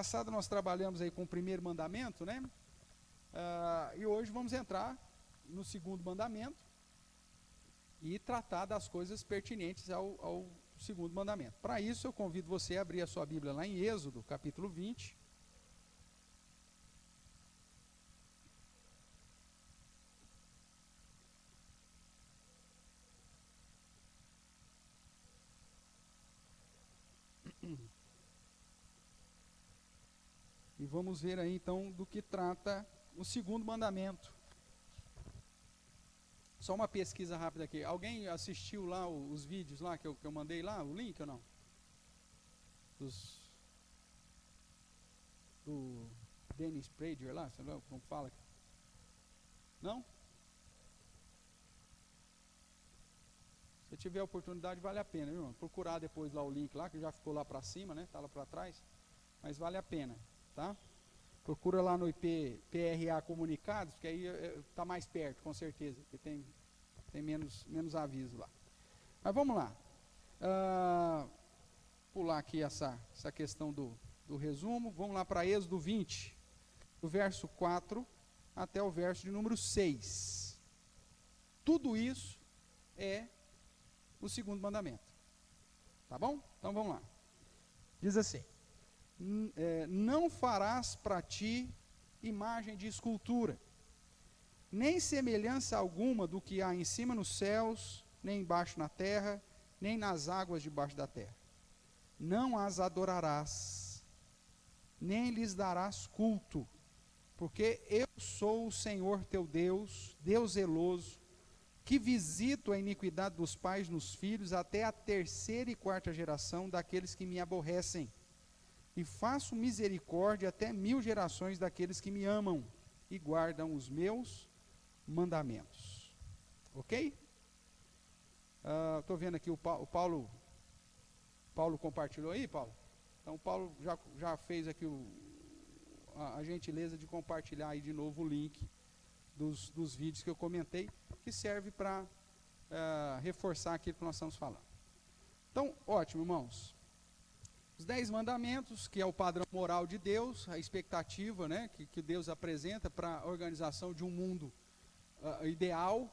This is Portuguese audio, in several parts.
passada nós trabalhamos aí com o primeiro mandamento, né? E hoje vamos entrar no segundo mandamento e tratar das coisas pertinentes ao segundo mandamento. Para isso, eu convido você a abrir a sua Bíblia lá em Êxodo, capítulo 20. E vamos ver aí então do que trata o segundo mandamento. Só uma pesquisa rápida aqui. Alguém assistiu lá os vídeos lá que eu mandei lá, o link ou não? Do Dennis Prager lá, sei lá como fala. Não? Se tiver a oportunidade, vale a pena, viu, irmão? Procurar depois lá o link lá, que já ficou lá para cima, né? Tá lá para trás. Mas vale a pena, tá? Procura lá no IP PRA Comunicados, que aí está mais perto, com certeza, porque tem menos aviso lá. Mas vamos lá. Pular aqui essa questão do resumo. Vamos lá para Êxodo 20, do verso 4 até o verso de número 6. Tudo isso é o segundo mandamento. Tá bom? Então vamos lá. Diz assim: não farás para ti imagem de escultura, nem semelhança alguma do que há em cima nos céus, nem embaixo na terra, nem nas águas debaixo da terra. Não as adorarás, nem lhes darás culto, porque eu sou o Senhor teu Deus, Deus zeloso, que visito a iniquidade dos pais nos filhos até a terceira e quarta geração daqueles que me aborrecem, e faço misericórdia até 1000 gerações daqueles que me amam e guardam os meus mandamentos. Ok? Estou vendo aqui o Paulo compartilhou aí, Paulo? Então o Paulo já fez aqui a gentileza de compartilhar aí de novo o link dos vídeos que eu comentei, que serve para reforçar aquilo que nós estamos falando. Então, ótimo, irmãos. Os 10 mandamentos, que é o padrão moral de Deus, a expectativa, né, que Deus apresenta para a organização de um mundo ideal.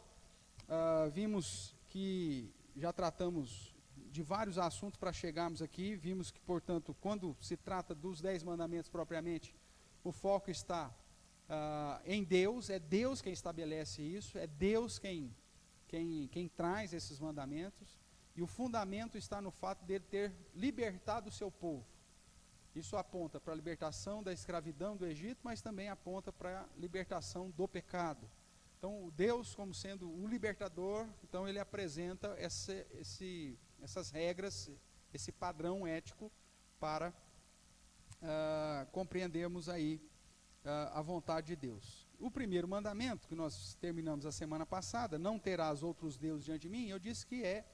Vimos que já tratamos de vários assuntos para chegarmos aqui. Vimos que, portanto, quando se trata dos 10 mandamentos propriamente, o foco está em Deus. É Deus quem estabelece isso, é Deus quem traz esses mandamentos. E o fundamento está no fato dele ter libertado o seu povo. Isso aponta para a libertação da escravidão do Egito, mas também aponta para a libertação do pecado. Então, Deus, como sendo um libertador, então ele apresenta essas regras, esse padrão ético para compreendermos aí a vontade de Deus. O primeiro mandamento, que nós terminamos a semana passada, não terás outros deuses diante de mim, eu disse que é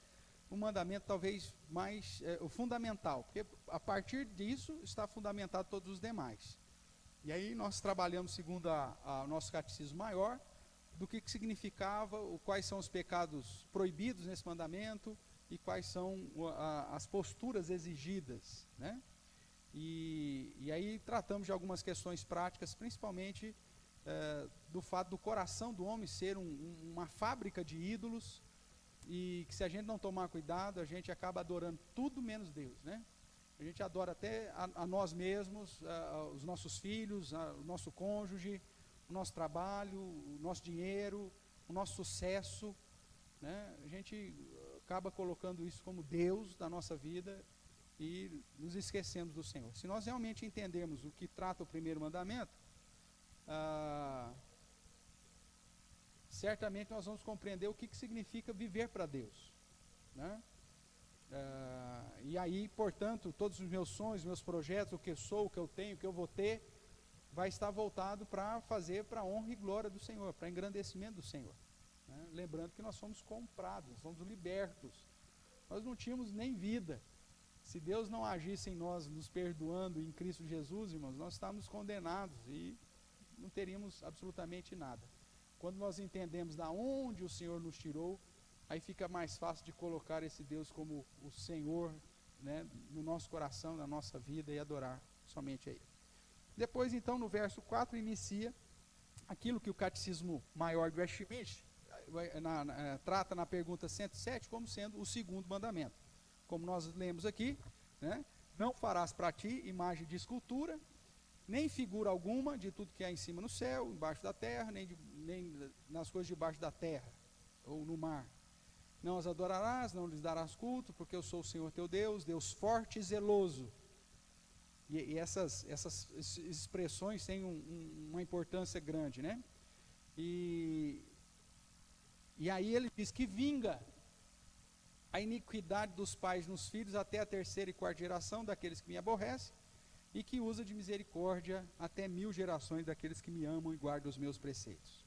o mandamento talvez mais o fundamental, porque a partir disso está fundamentado todos os demais. E aí nós trabalhamos segundo o nosso catecismo maior, do que significava, quais são os pecados proibidos nesse mandamento e quais são as posturas exigidas, né? E aí tratamos de algumas questões práticas, principalmente do fato do coração do homem ser uma fábrica de ídolos, e que se a gente não tomar cuidado, a gente acaba adorando tudo menos Deus, né? A gente adora até a nós mesmos, os nossos filhos, o nosso cônjuge, o nosso trabalho, o nosso dinheiro, o nosso sucesso, né? A gente acaba colocando isso como Deus da nossa vida e nos esquecemos do Senhor. Se nós realmente entendermos o que trata o primeiro mandamento, certamente nós vamos compreender o que significa viver para Deus, né? E aí, portanto, todos os meus sonhos, meus projetos, o que eu sou, o que eu tenho, o que eu vou ter, vai estar voltado para fazer para a honra e glória do Senhor, para engrandecimento do Senhor, né? Lembrando que nós somos comprados, nós somos libertos, nós não tínhamos nem vida. Se Deus não agisse em nós, nos perdoando em Cristo Jesus, irmãos, nós estávamos condenados e não teríamos absolutamente nada. Quando nós entendemos da onde o Senhor nos tirou, aí fica mais fácil de colocar esse Deus como o Senhor, né, no nosso coração, na nossa vida, e adorar somente a Ele. Depois, então, no verso 4, inicia aquilo que o Catecismo Maior de Westminster trata na pergunta 107 como sendo o segundo mandamento. Como nós lemos aqui, né? Não farás para ti imagem de escultura, nem figura alguma de tudo que há em cima no céu, embaixo da terra, nem nas coisas debaixo da terra, ou no mar. Não as adorarás, não lhes darás culto, porque eu sou o Senhor teu Deus, Deus forte e zeloso. E essas expressões têm uma importância grande, né? E aí ele diz que vinga a iniquidade dos pais nos filhos até a terceira e quarta geração daqueles que me aborrecem, e que usa de misericórdia até 1000 gerações daqueles que me amam e guardam os meus preceitos.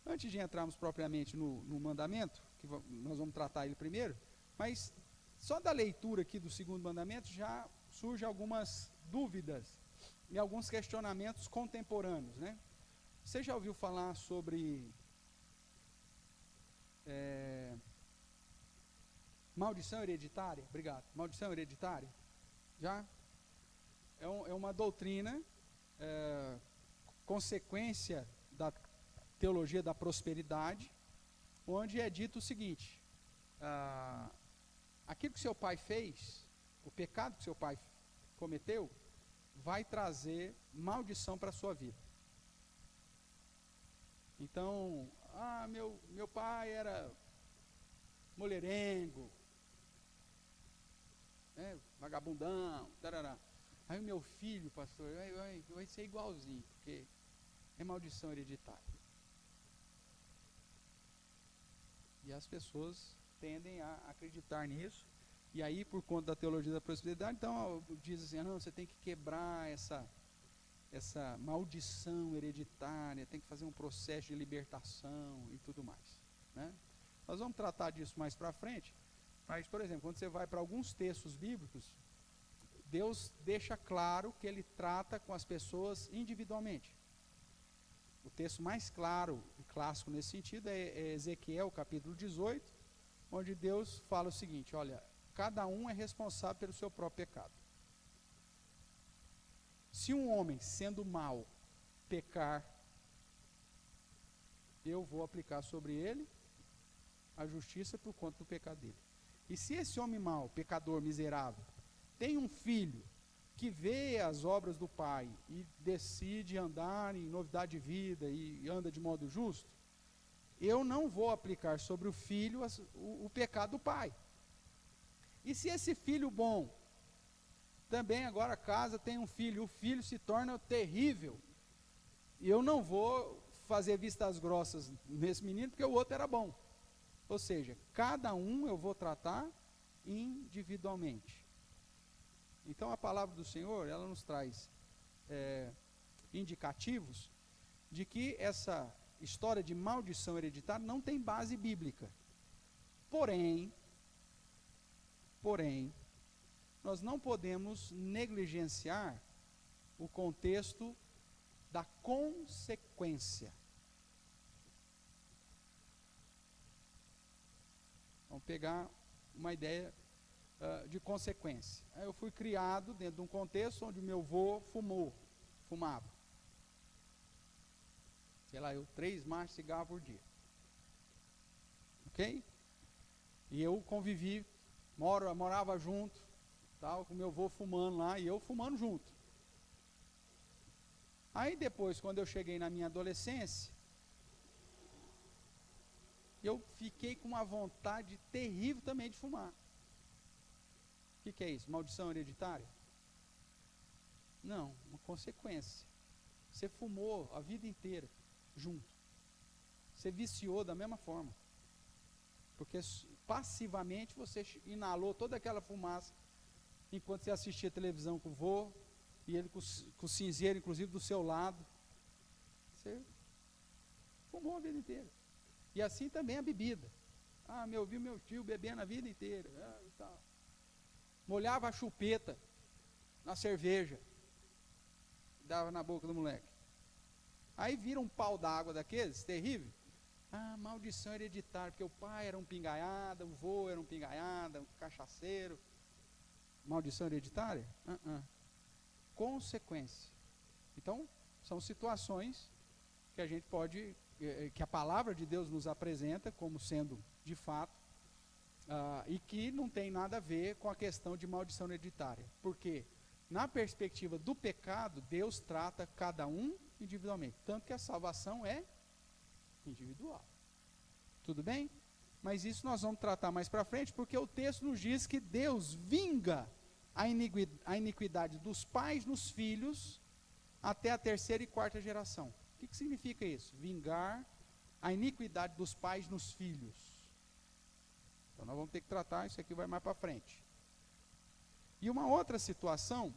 Antes de entrarmos propriamente no mandamento, que nós vamos tratar ele primeiro, mas só da leitura aqui do segundo mandamento já surgem algumas dúvidas e alguns questionamentos contemporâneos, né? Você já ouviu falar sobre maldição hereditária? Obrigado. Maldição hereditária? Já? É uma doutrina, consequência da teologia da prosperidade, onde é dito o seguinte: aquilo que seu pai fez, o pecado que seu pai cometeu, vai trazer maldição para a sua vida. Então, meu pai era mulherengo, vagabundão, tarará. Aí o meu filho, pastor, vai ser igualzinho, porque é maldição hereditária. E as pessoas tendem a acreditar nisso. E aí, por conta da teologia da prosperidade, então diz assim: não, você tem que quebrar essa maldição hereditária, tem que fazer um processo de libertação e tudo mais, né? Nós vamos tratar disso mais para frente, mas, por exemplo, quando você vai para alguns textos bíblicos, Deus deixa claro que Ele trata com as pessoas individualmente. O texto mais claro e clássico nesse sentido é Ezequiel, capítulo 18, onde Deus fala o seguinte: olha, cada um é responsável pelo seu próprio pecado. Se um homem, sendo mau, pecar, eu vou aplicar sobre ele a justiça por conta do pecado dele. E se esse homem mau, pecador, miserável, tem um filho que vê as obras do pai e decide andar em novidade de vida e anda de modo justo, eu não vou aplicar sobre o filho o pecado do pai. E se esse filho bom também agora casa, tem um filho, o filho se torna terrível, e eu não vou fazer vistas grossas nesse menino, porque o outro era bom. Ou seja, cada um eu vou tratar individualmente. Então a palavra do Senhor, ela nos traz indicativos de que essa história de maldição hereditária não tem base bíblica. Porém, nós não podemos negligenciar o contexto da consequência. Vamos pegar uma ideia de consequência. Eu fui criado dentro de um contexto onde meu avô fumava. Sei lá, 3 maços de cigarro por dia. Ok? E eu convivi, morava junto, tal, com meu avô fumando lá e eu fumando junto. Aí depois, quando eu cheguei na minha adolescência, eu fiquei com uma vontade terrível também de fumar. O que é isso? Maldição hereditária? Não, uma consequência. Você fumou a vida inteira junto. Você viciou da mesma forma. Porque passivamente você inalou toda aquela fumaça enquanto você assistia televisão com o vô, e ele com o cinzeiro, inclusive, do seu lado. Você fumou a vida inteira. E assim também a bebida. Eu vi meu tio bebendo a vida inteira. E tal. Molhava a chupeta na cerveja, dava na boca do moleque. Aí vira um pau d'água daqueles, terrível. Maldição hereditária, porque o pai era um pingaiada, o vô era um pingaiada, um cachaceiro. Maldição hereditária? Consequência. Então, são situações que a gente pode, que a palavra de Deus nos apresenta como sendo de fato, e que não tem nada a ver com a questão de maldição hereditária. Porque, na perspectiva do pecado, Deus trata cada um individualmente. Tanto que a salvação é individual. Tudo bem? Mas isso nós vamos tratar mais para frente, porque o texto nos diz que Deus vinga a iniquidade dos pais nos filhos até a terceira e quarta geração. O que significa isso? Vingar a iniquidade dos pais nos filhos. Então nós vamos ter que tratar, isso aqui vai mais para frente. E uma outra situação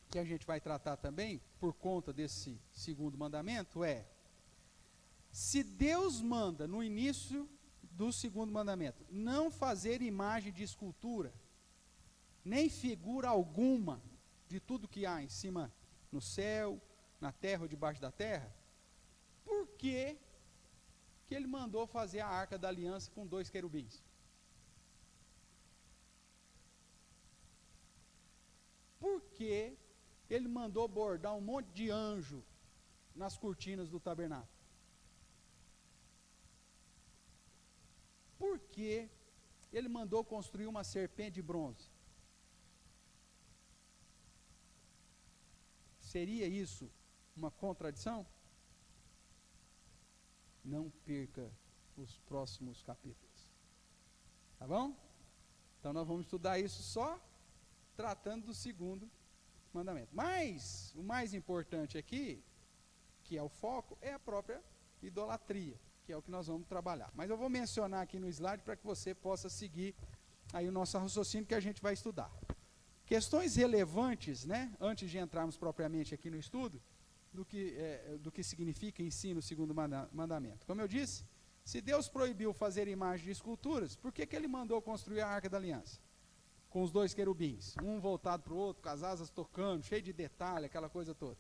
que a gente vai tratar também, por conta desse segundo mandamento, é: se Deus manda no início do segundo mandamento não fazer imagem de escultura, nem figura alguma de tudo que há em cima, no céu, na terra ou debaixo da terra, por que ele mandou fazer a arca da aliança com 2 querubins? Por que ele mandou bordar um monte de anjo nas cortinas do tabernáculo? Por que ele mandou construir uma serpente de bronze? Seria isso uma contradição? Não perca os próximos capítulos. Tá bom? Então nós vamos estudar isso só tratando do segundo mandamento. Mas o mais importante aqui, que é o foco, é a própria idolatria, que é o que nós vamos trabalhar. Mas eu vou mencionar aqui no slide para que você possa seguir aí o nosso raciocínio que a gente vai estudar. Questões relevantes, né, antes de entrarmos propriamente aqui no estudo, do que significa ensino o segundo mandamento. Como eu disse, se Deus proibiu fazer imagem de esculturas, por que ele mandou construir a Arca da Aliança? Com os 2 querubins, um voltado para o outro, com as asas tocando, cheio de detalhe, aquela coisa toda.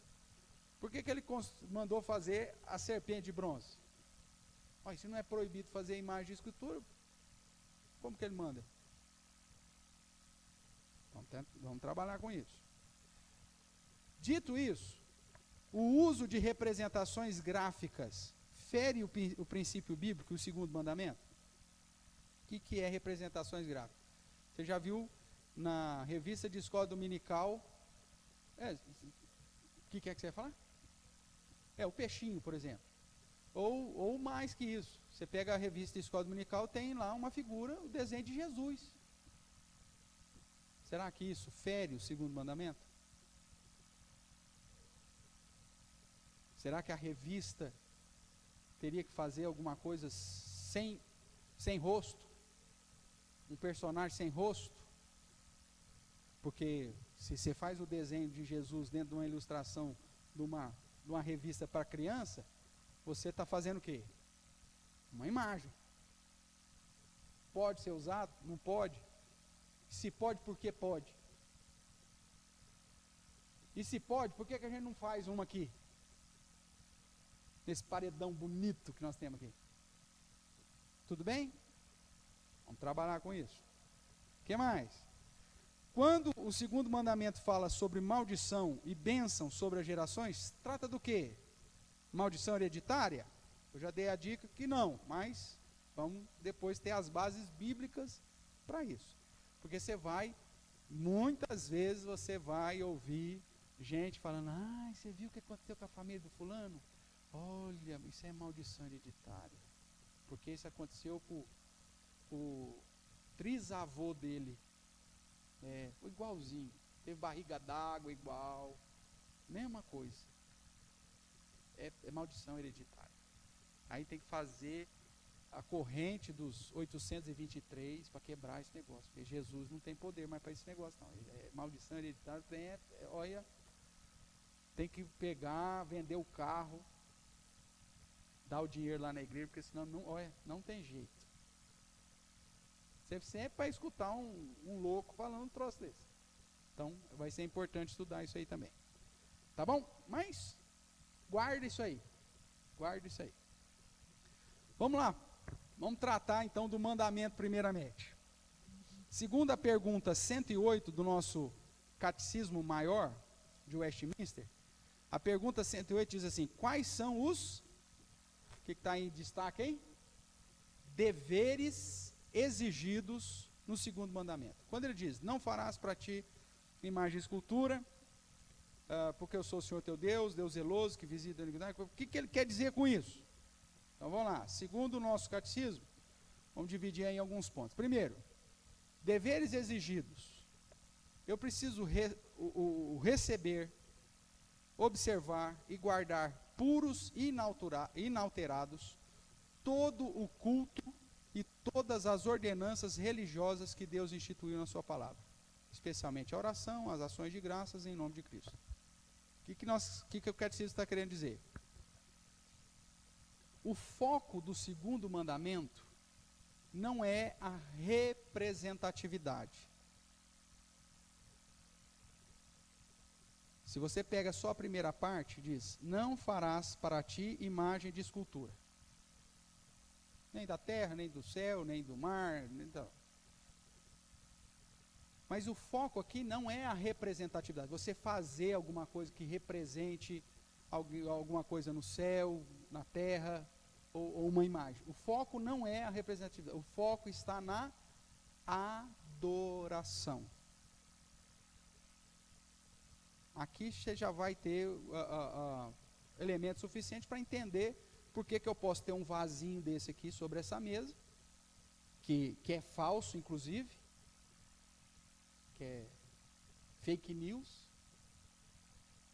Por que ele mandou fazer a serpente de bronze? Olha, se não é proibido fazer imagem de escultura, como que ele manda? Vamos trabalhar com isso. Dito isso, o uso de representações gráficas fere o princípio bíblico, o segundo mandamento? O que é representações gráficas? Você já viu na revista de escola dominical, o que é que você vai falar? O peixinho, por exemplo. Ou mais que isso. Você pega a revista de escola dominical, tem lá uma figura, o desenho de Jesus. Será que isso fere o segundo mandamento? Será que a revista teria que fazer alguma coisa sem rosto? Um personagem sem rosto? Porque se você faz o desenho de Jesus dentro de uma ilustração de uma revista para criança, você está fazendo o quê? Uma imagem. Pode ser usado? Não pode? Se pode, por que pode? E se pode, por que a gente não faz uma aqui? Nesse paredão bonito que nós temos aqui. Tudo bem? Vamos trabalhar com isso. O que mais? Quando o segundo mandamento fala sobre maldição e bênção sobre as gerações, trata do quê? Maldição hereditária? Eu já dei a dica que não, mas vamos depois ter as bases bíblicas para isso. Porque muitas vezes você vai ouvir gente falando: você viu o que aconteceu com a família do fulano? Olha, isso é maldição hereditária. Porque isso aconteceu com o trisavô dele. Foi igualzinho. Teve barriga d'água igual. Mesma coisa. É maldição hereditária. Aí tem que fazer a corrente dos 823 para quebrar esse negócio. Porque Jesus não tem poder mais para esse negócio, não. Maldição hereditária olha, tem que pegar, vender o carro, dar o dinheiro lá na igreja, porque senão não tem jeito. Você sempre vai escutar um louco falando um troço desse. Então, vai ser importante estudar isso aí também. Tá bom? Mas, guarda isso aí. Guarda isso aí. Vamos lá. Vamos tratar então do mandamento primeiramente. Segundo a pergunta 108 do nosso Catecismo Maior de Westminster, A pergunta 108 diz assim: quais são os, o que está em destaque aí? Deveres exigidos no segundo mandamento. Quando ele diz, não farás para ti imagem de escultura, porque eu sou o Senhor teu Deus, Deus zeloso, que visita a iniquidade. O que ele quer dizer com isso? Então vamos lá, segundo o nosso catecismo, vamos dividir em alguns pontos. Primeiro, deveres exigidos. Eu preciso receber, observar e guardar puros e inalterados todo o culto e todas as ordenanças religiosas que Deus instituiu na sua palavra, especialmente a oração, as ações de graças em nome de Cristo. O que o catecismo está querendo dizer? O foco do segundo mandamento não é a representatividade. Se você pega só a primeira parte, diz, não farás para ti imagem de escultura. Nem da terra, nem do céu, nem do mar, mas o foco aqui não é a representatividade. Você fazer alguma coisa que represente alguma coisa no céu, na terra, ou uma imagem. O foco não é a representatividade. O foco está na adoração. Aqui você já vai ter elementos suficientes para entender por que eu posso ter um vasinho desse aqui sobre essa mesa, que é falso, inclusive, que é fake news,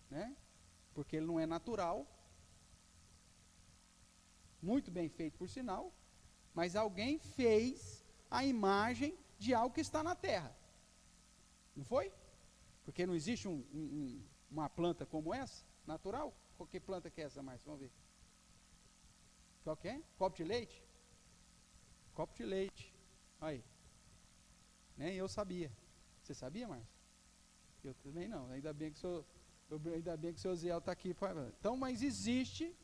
né? Porque ele não é natural, muito bem feito por sinal, mas alguém fez a imagem de algo que está na terra, não foi? Porque não existe uma planta como essa, natural. Que planta que é essa, Márcio? Vamos ver. Qual que é? Copo de leite? Copo de leite. Aí. Nem eu sabia. Você sabia, Márcio? Eu também não. Ainda bem que o seu Zé está aqui. Então, mas existe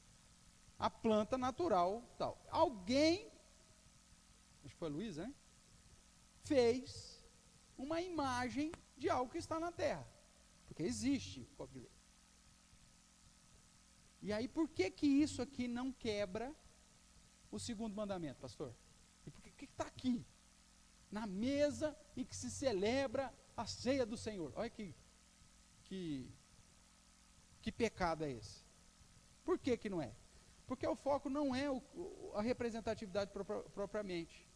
a planta natural. Tal. Alguém, acho que foi Luiz, né? Fez uma imagem de algo que está na terra. Porque existe copo de leite. E aí, por que isso aqui não quebra o segundo mandamento, pastor? E por que está aqui? Na mesa em que se celebra a ceia do Senhor. Olha que pecado é esse? Por que não é? Porque o foco não é a representatividade propriamente.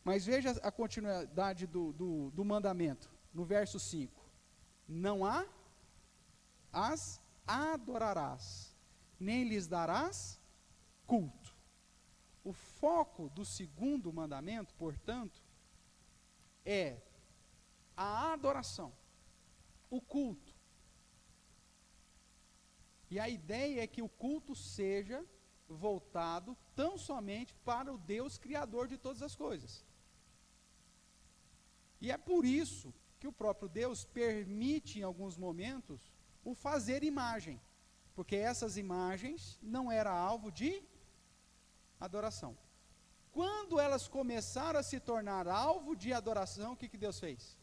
Mas veja a continuidade do mandamento, no verso 5. Não as adorarás, nem lhes darás culto. O foco do segundo mandamento, portanto, é a adoração, o culto. E a ideia é que o culto seja voltado tão somente para o Deus Criador de todas as coisas. E é por isso que o próprio Deus permite, em alguns momentos, o fazer imagem, porque essas imagens não eram alvo de adoração. Quando elas começaram a se tornar alvo de adoração, o que Deus fez?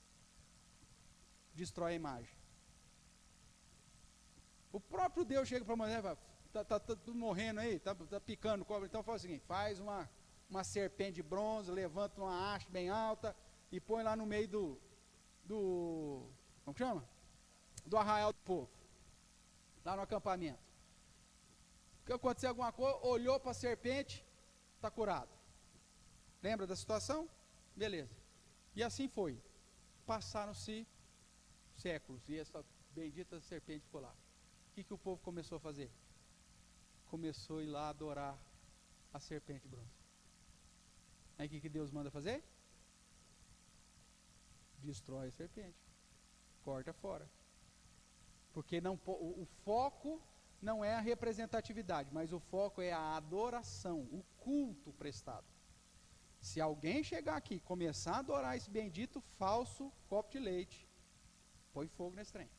Destrói a imagem. O próprio Deus chega para Moisés e fala, está tudo morrendo aí, está picando cobra, então faz o seguinte, faz uma serpente de bronze, levanta uma haste bem alta e põe lá no meio como que chama? Do arraial do povo, lá no acampamento. Que aconteceu alguma coisa, olhou para a serpente, está curado. Lembra da situação? Beleza. E assim foi. Passaram-se séculos e essa bendita serpente ficou lá. O que o povo começou a fazer? Começou a ir lá adorar a serpente bronze. Aí o que Deus manda fazer? Destrói a serpente. Corta fora. Porque o foco não é a representatividade, mas o foco é a adoração, o culto prestado. Se alguém chegar aqui e começar a adorar esse bendito falso copo de leite, põe fogo nesse trem.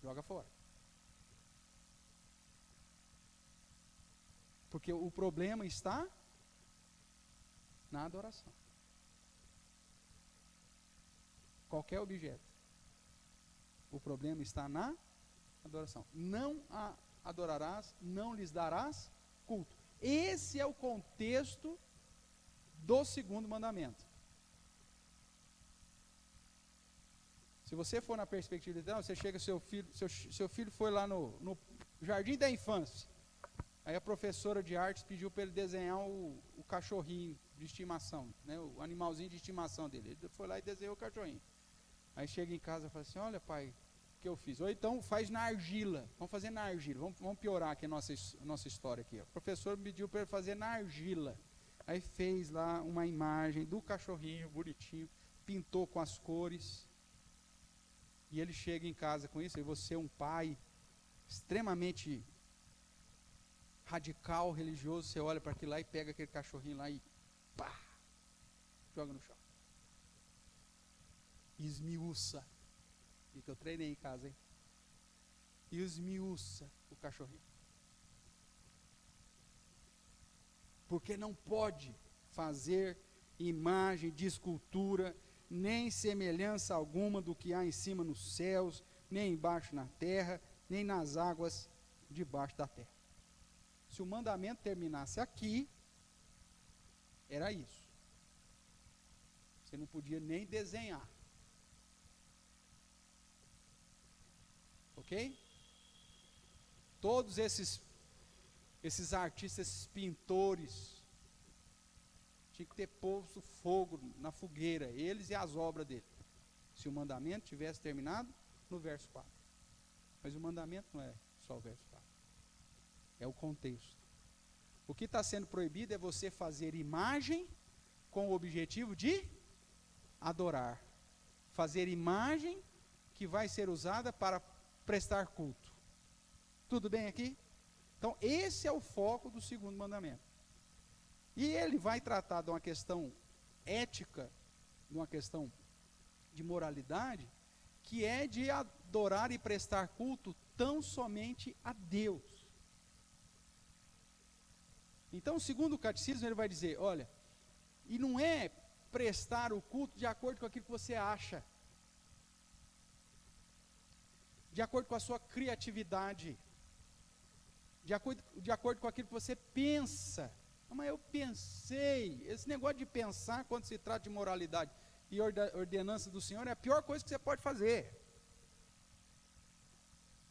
Joga fora. Porque o problema está na adoração. Qualquer objeto. O problema está na Adoração. Não a adorarás, não lhes darás culto. Esse é o contexto do segundo mandamento. Se você for na perspectiva de Deus, você chega, seu filho foi lá no jardim da infância. Aí a professora de artes pediu para ele desenhar o cachorrinho de estimação, né, o animalzinho de estimação dele. Ele foi lá e desenhou o cachorrinho. Aí chega em casa e fala assim, olha pai, o que eu fiz? Ou então faz na argila. Vamos fazer na argila. Vamos piorar aqui a nossa história aqui. O professor pediu para ele fazer na argila. Aí fez lá uma imagem do cachorrinho bonitinho, pintou com as cores. E ele chega em casa com isso, e você é um pai extremamente radical, religioso, você olha para aquilo lá e pega aquele cachorrinho lá e pá, joga no chão. E esmiuça. E que eu treinei em casa, hein? E esmiuça o cachorrinho. Porque não pode fazer imagem de escultura, nem semelhança alguma do que há em cima nos céus, nem embaixo na terra, nem nas águas debaixo da terra. Se o mandamento terminasse aqui, era isso. Você não podia nem desenhar. Ok? Todos esses artistas, esses pintores, tinha que ter posto fogo na fogueira, eles e as obras dele. Se o mandamento tivesse terminado no verso 4. Mas o mandamento não é só o verso 4. É o contexto. O que está sendo proibido é você fazer imagem com o objetivo de adorar. Fazer imagem que vai ser usada para prestar culto. Tudo bem aqui? Então, esse é o foco do segundo mandamento. E ele vai tratar de uma questão ética, de uma questão de moralidade, que é de adorar e prestar culto tão somente a Deus. Então, segundo o catecismo, ele vai dizer, olha, e não é prestar o culto de acordo com aquilo que você acha, de acordo com a sua criatividade, de acordo com aquilo que você pensa. Mas eu pensei, esse negócio de pensar quando se trata de moralidade e ordenança do Senhor é a pior coisa que você pode fazer.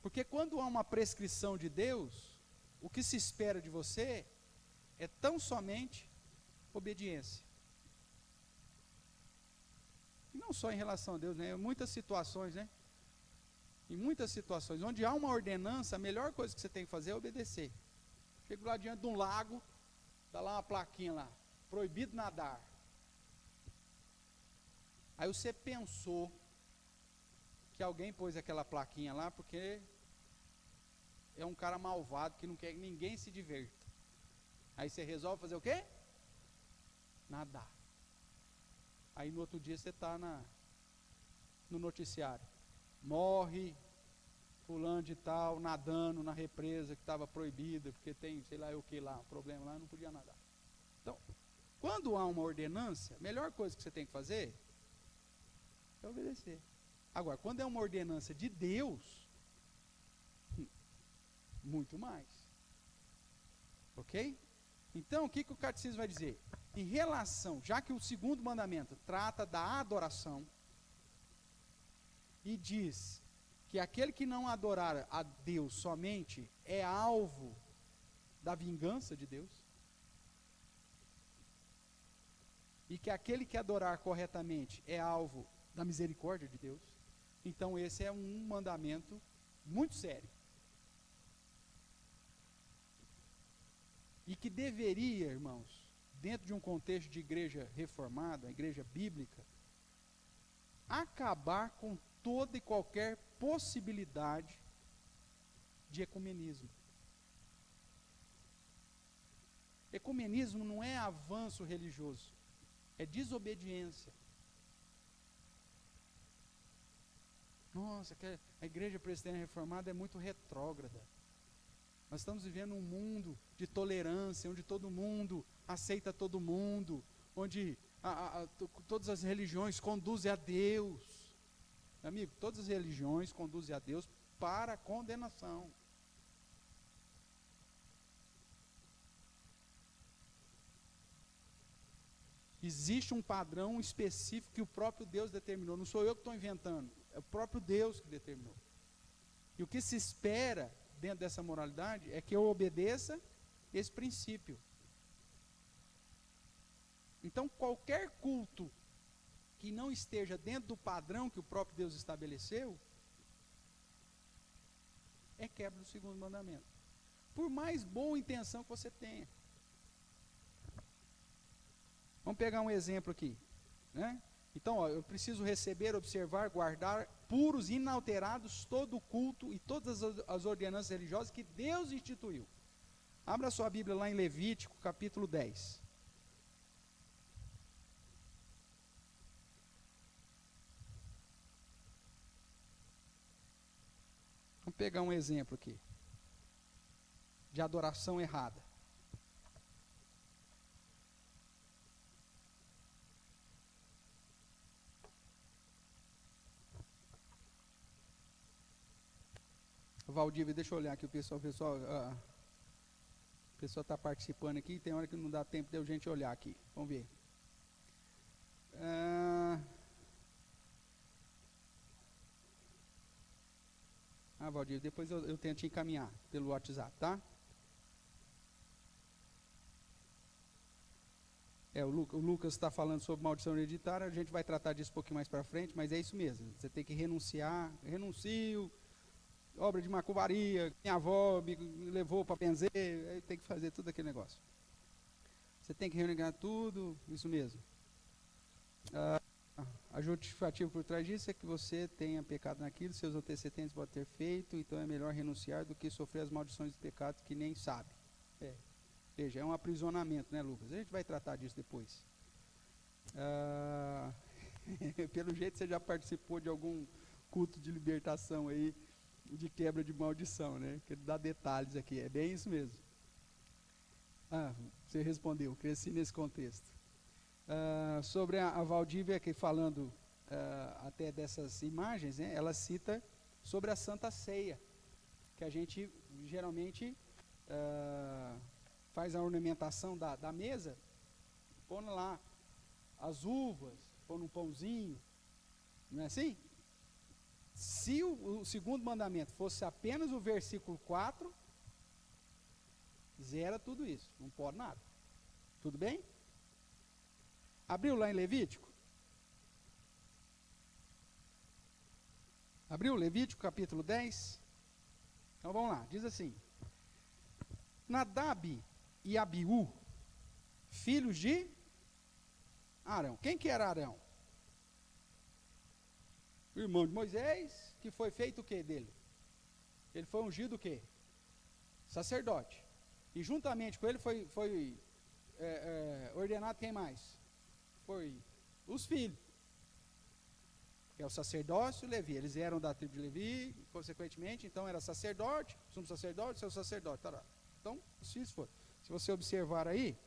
Porque quando há uma prescrição de Deus, o que se espera de você é tão somente obediência. E não só em relação a Deus, né? Em muitas situações, né? Em muitas situações, onde há uma ordenança, a melhor coisa que você tem que fazer é obedecer. Chego lá diante de um lago, está lá uma plaquinha lá, proibido nadar. Aí você pensou que alguém pôs aquela plaquinha lá porque é um cara malvado que não quer que ninguém se divirta. Aí você resolve fazer o quê? Nadar. Aí no outro dia você está no noticiário. Morre fulano de tal, nadando na represa que estava proibida, porque tem, sei lá o que lá, um problema lá, não podia nadar. Então, quando há uma ordenança, a melhor coisa que você tem que fazer é obedecer. Agora, quando é uma ordenança de Deus, muito mais. Ok? Então, o que o catecismo vai dizer? Em relação, já que o segundo mandamento trata da adoração, e diz que aquele que não adorar a Deus somente é alvo da vingança de Deus, e que aquele que adorar corretamente é alvo da misericórdia de Deus, então esse é um mandamento muito sério. E que deveria, irmãos, dentro de um contexto de igreja reformada, igreja bíblica, acabar com toda e qualquer possibilidade de ecumenismo. Ecumenismo não é avanço religioso, é desobediência. Nossa, a igreja presbiteriana reformada é muito retrógrada. Nós estamos vivendo um mundo de tolerância, onde todo mundo aceita todo mundo, onde todas as religiões conduzem a Deus. Amigo, todas as religiões conduzem a Deus para a condenação. Existe um padrão específico que o próprio Deus determinou. Não sou eu que estou inventando, é o próprio Deus que determinou. E o que se espera dentro dessa moralidade é que eu obedeça esse princípio. Então, qualquer culto que não esteja dentro do padrão que o próprio Deus estabeleceu, é quebra do segundo mandamento. Por mais boa intenção que você tenha. Vamos pegar um exemplo aqui, né? Então, ó, eu preciso receber, observar, guardar puros, inalterados todo o culto e todas as ordenanças religiosas que Deus instituiu. Abra sua Bíblia lá em Levítico, capítulo 10. Vamos pegar um exemplo aqui de adoração errada. Valdívia, deixa eu olhar aqui, o pessoal está participando aqui, tem hora que não dá tempo de a gente olhar aqui. Vamos ver. Valdívia, depois eu tento te encaminhar pelo WhatsApp, tá? O Lucas está falando sobre maldição hereditária, a gente vai tratar disso um pouquinho mais para frente, mas é isso mesmo, você tem que renunciar, renuncio, obra de macumbaria, minha avó me levou para benzer, aí tem que fazer tudo aquele negócio. Você tem que renegar tudo, isso mesmo. A justificativa por trás disso é que você tenha pecado naquilo, seus antecedentes podem ter feito, então é melhor renunciar do que sofrer as maldições do pecado que nem sabe. Veja, é um aprisionamento, né, Lucas? A gente vai tratar disso depois. Pelo jeito você já participou de algum culto de libertação aí, de quebra de maldição, né? Que dá detalhes aqui, é bem isso mesmo. Você respondeu, cresci nesse contexto. Sobre a Valdívia, aqui falando até dessas imagens, né? Ela cita sobre a Santa Ceia, que a gente geralmente faz a ornamentação da mesa, pondo lá as uvas, pondo um pãozinho, não é assim? Se o segundo mandamento fosse apenas o versículo 4, zera tudo isso, não pode nada. Tudo bem? Abriu lá em Levítico? Abriu Levítico capítulo 10? Então vamos lá, diz assim: Nadab e Abiú, filhos de Arão. Quem que era Arão? O irmão de Moisés, que foi feito o que dele? Ele foi ungido o que? Sacerdote. E juntamente com ele foi ordenado quem mais? Foi os filhos. Que é o sacerdócio e Levi. Eles eram da tribo de Levi, consequentemente, então era sacerdote, sumo sacerdote, seu sacerdote. Tará. Então, os filhos foram. Se você observar aí,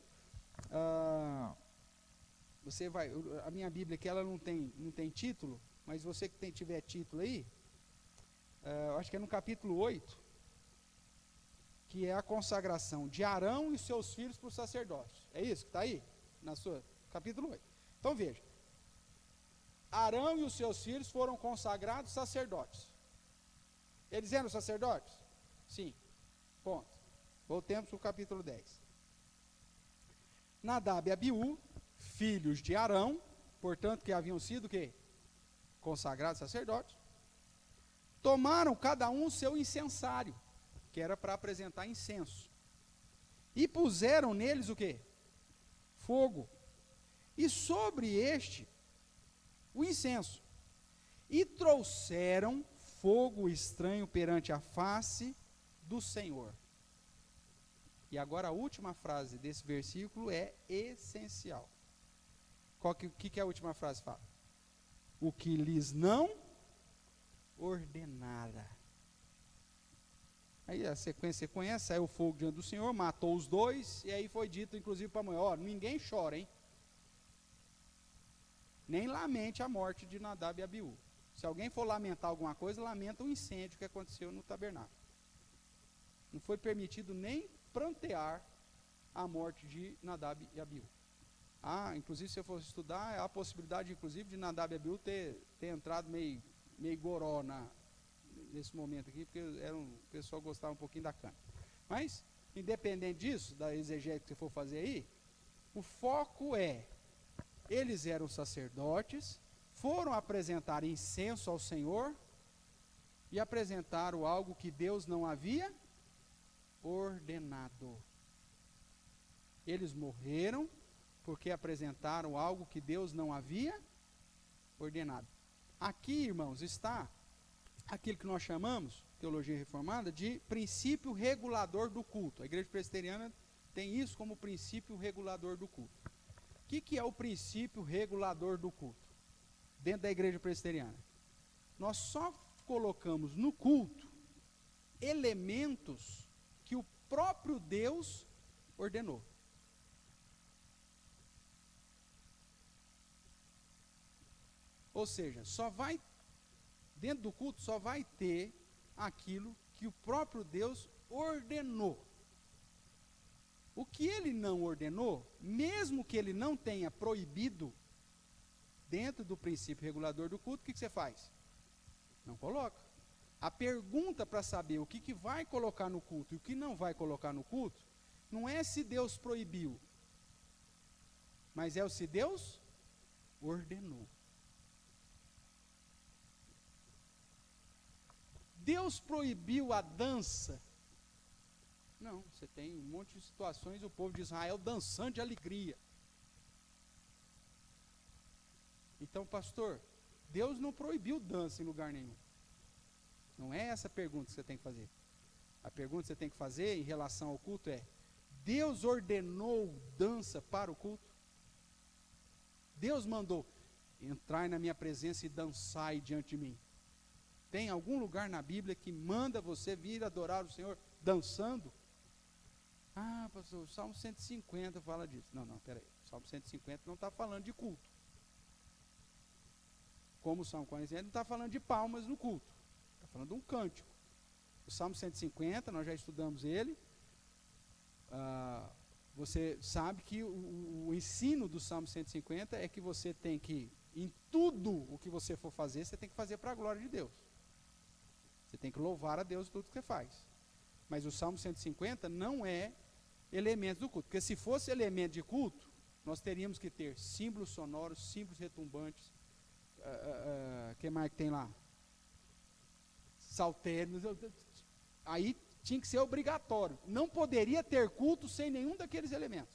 você vai. A minha Bíblia aqui ela não tem título, mas você que tiver título aí, eu acho que é no capítulo 8, que é a consagração de Arão e seus filhos para o sacerdócio. É isso que está aí? Na sua capítulo 8. Então veja. Arão e os seus filhos foram consagrados sacerdotes. Eles eram sacerdotes? Sim. Ponto. Voltemos para o capítulo 10. Nadab e Abiú, filhos de Arão, portanto que haviam sido o quê? Consagrados sacerdotes, tomaram cada um o seu incensário, que era para apresentar incenso, e puseram neles o quê? Fogo, e sobre este o incenso, e trouxeram fogo estranho perante a face do Senhor. E agora a última frase desse versículo é essencial. O que a última frase fala? O que lhes não ordenara. Aí a sequência você conhece, saiu o fogo diante do Senhor, matou os dois, e aí foi dito inclusive para a mulher, ninguém chora, hein? Nem lamente a morte de Nadab e Abiú. Se alguém for lamentar alguma coisa, lamenta o incêndio que aconteceu no tabernáculo. Não foi permitido nem prantear a morte de Nadab e Abiú. Inclusive, se eu fosse estudar, há a possibilidade, inclusive, de Nadab e Abiú ter entrado meio goró nesse momento aqui, porque o pessoal gostava um pouquinho da cana. Mas, independente disso, da exegese que você for fazer aí, o foco é, eles eram sacerdotes, foram apresentar incenso ao Senhor e apresentaram algo que Deus não havia ordenado. Eles morreram porque apresentaram algo que Deus não havia ordenado. Aqui, irmãos, está aquilo que nós chamamos, teologia reformada, de princípio regulador do culto. A igreja presbiteriana tem isso como princípio regulador do culto. O que é o princípio regulador do culto? Dentro da igreja presbiteriana. Nós só colocamos no culto elementos que o próprio Deus ordenou. Ou seja, dentro do culto só vai ter aquilo que o próprio Deus ordenou. O que ele não ordenou, mesmo que ele não tenha proibido, dentro do princípio regulador do culto, o que você faz? Não coloca. A pergunta para saber o que vai colocar no culto e o que não vai colocar no culto, não é se Deus proibiu, mas é o se Deus ordenou. Deus proibiu a dança? Não, você tem um monte de situações, o povo de Israel dançando de alegria. Então, pastor, Deus não proibiu dança em lugar nenhum. Não é essa a pergunta que você tem que fazer. A pergunta que você tem que fazer em relação ao culto é: Deus ordenou dança para o culto? Deus mandou: entrai na minha presença e dançai diante de mim. Tem algum lugar na Bíblia que manda você vir adorar o Senhor dançando? Pastor, o Salmo 150 fala disso. Não, peraí. O Salmo 150 não está falando de culto. Como o Salmo 47 não está falando de palmas no culto. Está falando de um cântico. O Salmo 150, nós já estudamos ele. Você sabe que o ensino do Salmo 150 é que você tem que, em tudo o que você for fazer, você tem que fazer para a glória de Deus. Você tem que louvar a Deus em tudo que você faz. Mas o Salmo 150 não é elemento do culto. Porque se fosse elemento de culto, nós teríamos que ter símbolos sonoros, símbolos retumbantes. Que mais que tem lá? Saltérios. Aí tinha que ser obrigatório. Não poderia ter culto sem nenhum daqueles elementos.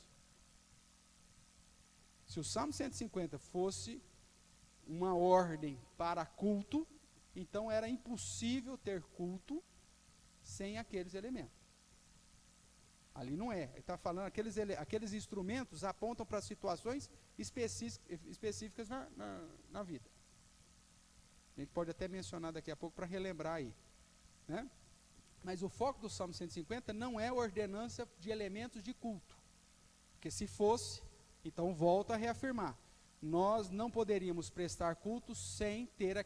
Se o Salmo 150 fosse uma ordem para culto, então era impossível ter culto sem aqueles elementos. Ali não é. Ele está falando, aqueles instrumentos apontam para situações específicas na vida. A gente pode até mencionar daqui a pouco para relembrar aí. Né? Mas o foco do Salmo 150 não é a ordenança de elementos de culto. Porque se fosse, então volto a reafirmar. Nós não poderíamos prestar culto sem ter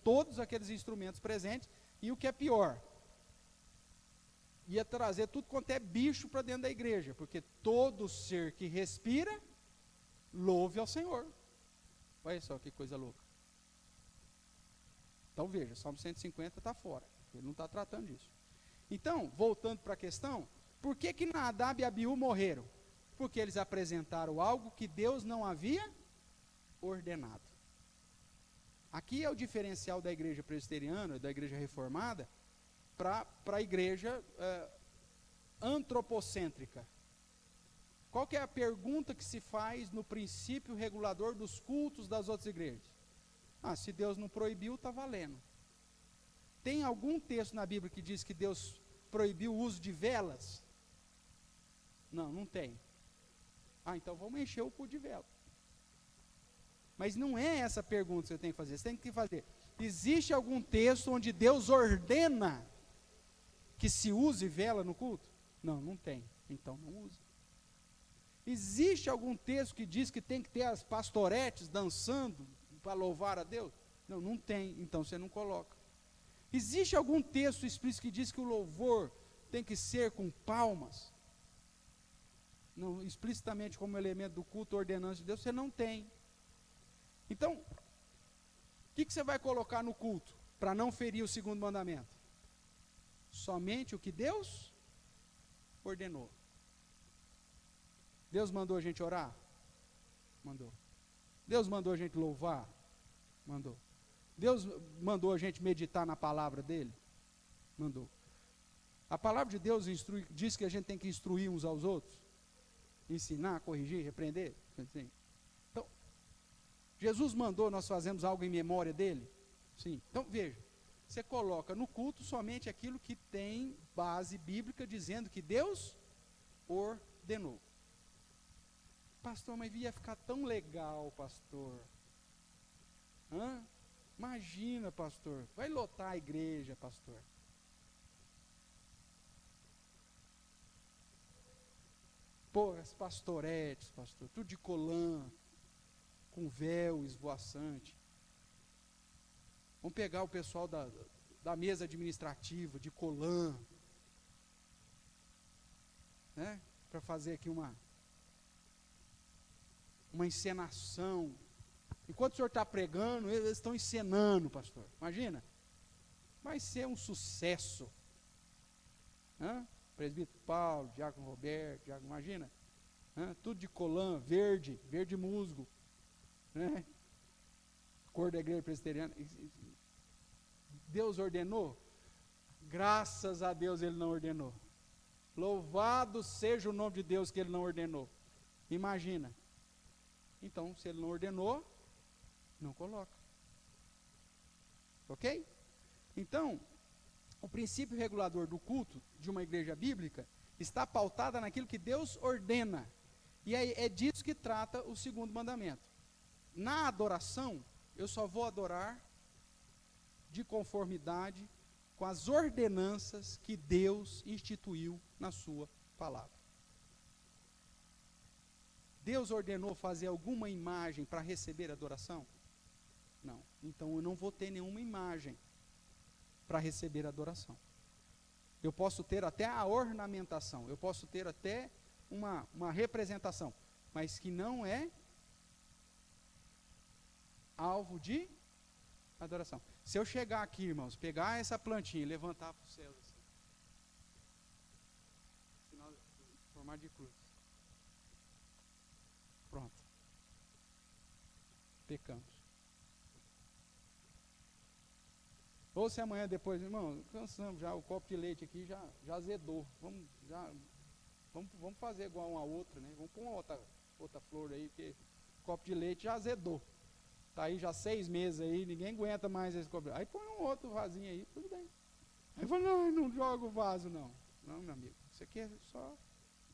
todos aqueles instrumentos presentes. E o que é pior, ia trazer tudo quanto é bicho para dentro da igreja. Porque todo ser que respira, louve ao Senhor. Olha só que coisa louca. Então veja, o Salmo 150 está fora. Ele não está tratando disso. Então, voltando para a questão, por que Nadab e Abiú morreram? Porque eles apresentaram algo que Deus não havia ordenado. Aqui é o diferencial da igreja presbiteriana, da igreja reformada, para a igreja antropocêntrica. Qual que é a pergunta que se faz no princípio regulador dos cultos das outras igrejas? Se Deus não proibiu, está valendo. Tem algum texto na Bíblia que diz que Deus proibiu o uso de velas? Não tem. Então vamos encher o cu de vela. Mas não é essa a pergunta que você tem que fazer. Você tem que fazer: existe algum texto onde Deus ordena que se use vela no culto? Não tem. Então não use. Existe algum texto que diz que tem que ter as pastoretes dançando para louvar a Deus? Não, não tem, então você não coloca. Existe algum texto explícito que diz que o louvor tem que ser com palmas? Não, explicitamente como elemento do culto, ordenança de Deus, você não tem. Então, o que você vai colocar no culto para não ferir o segundo mandamento? Somente o que Deus ordenou. Deus mandou a gente orar? Mandou. Deus mandou a gente louvar? Mandou. Deus mandou a gente meditar na palavra dele? Mandou. A palavra de Deus diz que a gente tem que instruir uns aos outros? Ensinar, corrigir, repreender? Sim. Então, Jesus mandou nós fazermos algo em memória dele? Sim. Então, veja, você coloca no culto somente aquilo que tem base bíblica dizendo que Deus ordenou. Pastor, mas ia ficar tão legal, pastor. Imagina, pastor, vai lotar a igreja, pastor. Pô, as pastoretes, pastor, tudo de colã, com véu esvoaçante. Vamos pegar o pessoal da mesa administrativa, de colã, né? Para fazer aqui uma encenação. Enquanto o senhor está pregando, eles estão encenando, pastor. Imagina. Vai ser um sucesso. Presbítero Paulo, diácono Roberto, imagina. Tudo de colã, verde musgo. Né? Cor da igreja presbiteriana. Deus ordenou? Graças a Deus ele não ordenou. Louvado seja o nome de Deus que ele não ordenou. Imagina. Então, se ele não ordenou, não coloca. Ok? Então, o princípio regulador do culto de uma igreja bíblica está pautada naquilo que Deus ordena. E aí é disso que trata o segundo mandamento. Na adoração, eu só vou adorar de conformidade com as ordenanças que Deus instituiu na sua palavra. Deus ordenou fazer alguma imagem para receber adoração? Não. Então eu não vou ter nenhuma imagem para receber adoração. Eu posso ter até a ornamentação, eu posso ter até uma representação, mas que não é alvo de adoração. Se eu chegar aqui, irmãos, pegar essa plantinha e levantar para os céus assim, sinal de formato de cruz. Pronto. Pecamos. Ou se amanhã depois, irmão, cansamos já, o copo de leite aqui já azedou. Vamos fazer igual uma outra, né? Vamos pôr uma outra flor aí, porque o copo de leite já azedou. Está aí já 6 meses aí, ninguém aguenta mais esse copo. Aí põe um outro vasinho aí, tudo bem. Aí fala, não joga o vaso não. Não, meu amigo, isso aqui é só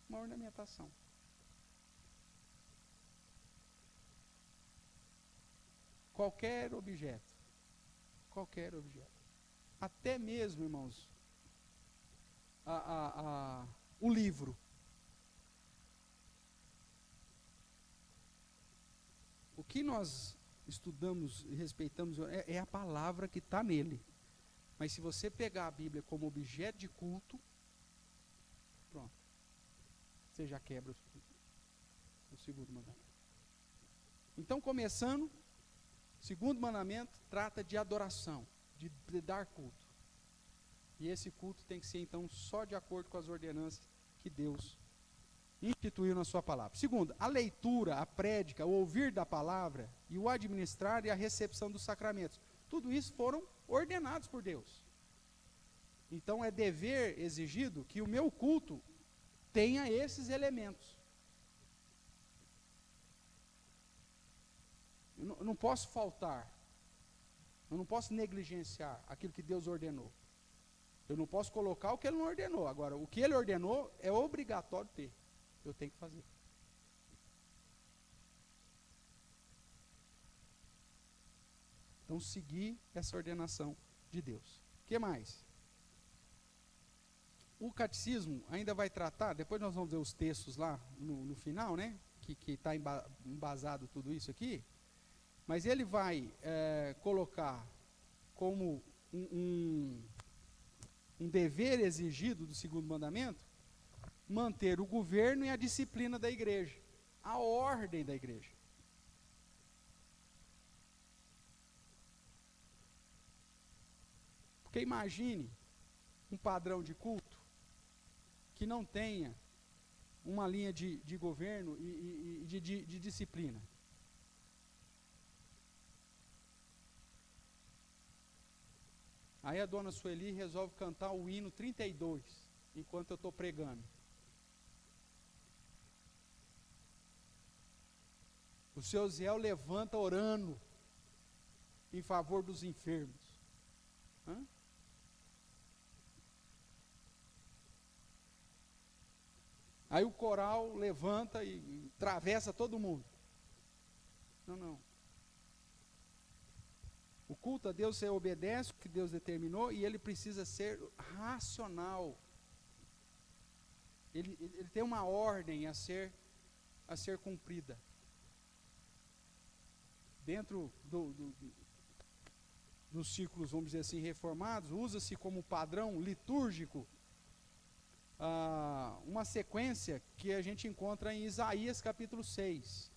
uma ornamentação. Qualquer objeto. Até mesmo, irmãos, o livro. O que nós estudamos e respeitamos é a palavra que está nele. Mas se você pegar a Bíblia como objeto de culto, pronto. Você já quebra o segundo mandamento. Então, começando, o segundo mandamento trata de adoração, de dar culto. E esse culto tem que ser, então, só de acordo com as ordenanças que Deus instituiu na sua palavra. Segundo, a leitura, a prédica, o ouvir da palavra e o administrar e a recepção dos sacramentos. Tudo isso foram ordenados por Deus. Então é dever exigido que o meu culto tenha esses elementos. Eu não posso faltar. Eu não posso negligenciar aquilo que Deus ordenou. Eu não posso colocar o que Ele não ordenou. Agora, o que Ele ordenou é obrigatório ter. Eu tenho que fazer. Então, seguir essa ordenação de Deus. O que mais? O catecismo ainda vai tratar, depois nós vamos ver os textos lá no final, né? Que está embasado tudo isso aqui. Mas ele vai colocar como um dever exigido do segundo mandamento, manter o governo e a disciplina da igreja, a ordem da igreja. Porque imagine um padrão de culto que não tenha uma linha de governo e de disciplina. Aí a dona Sueli resolve cantar o hino 32, enquanto eu estou pregando. O seu Ziel levanta orando em favor dos enfermos. Hã? Aí o coral levanta e atravessa todo mundo. Não. O culto a Deus, você obedece o que Deus determinou e ele precisa ser racional. Ele tem uma ordem a ser cumprida. Dentro dos círculos, vamos dizer assim, reformados, usa-se como padrão litúrgico uma sequência que a gente encontra em Isaías capítulo 6,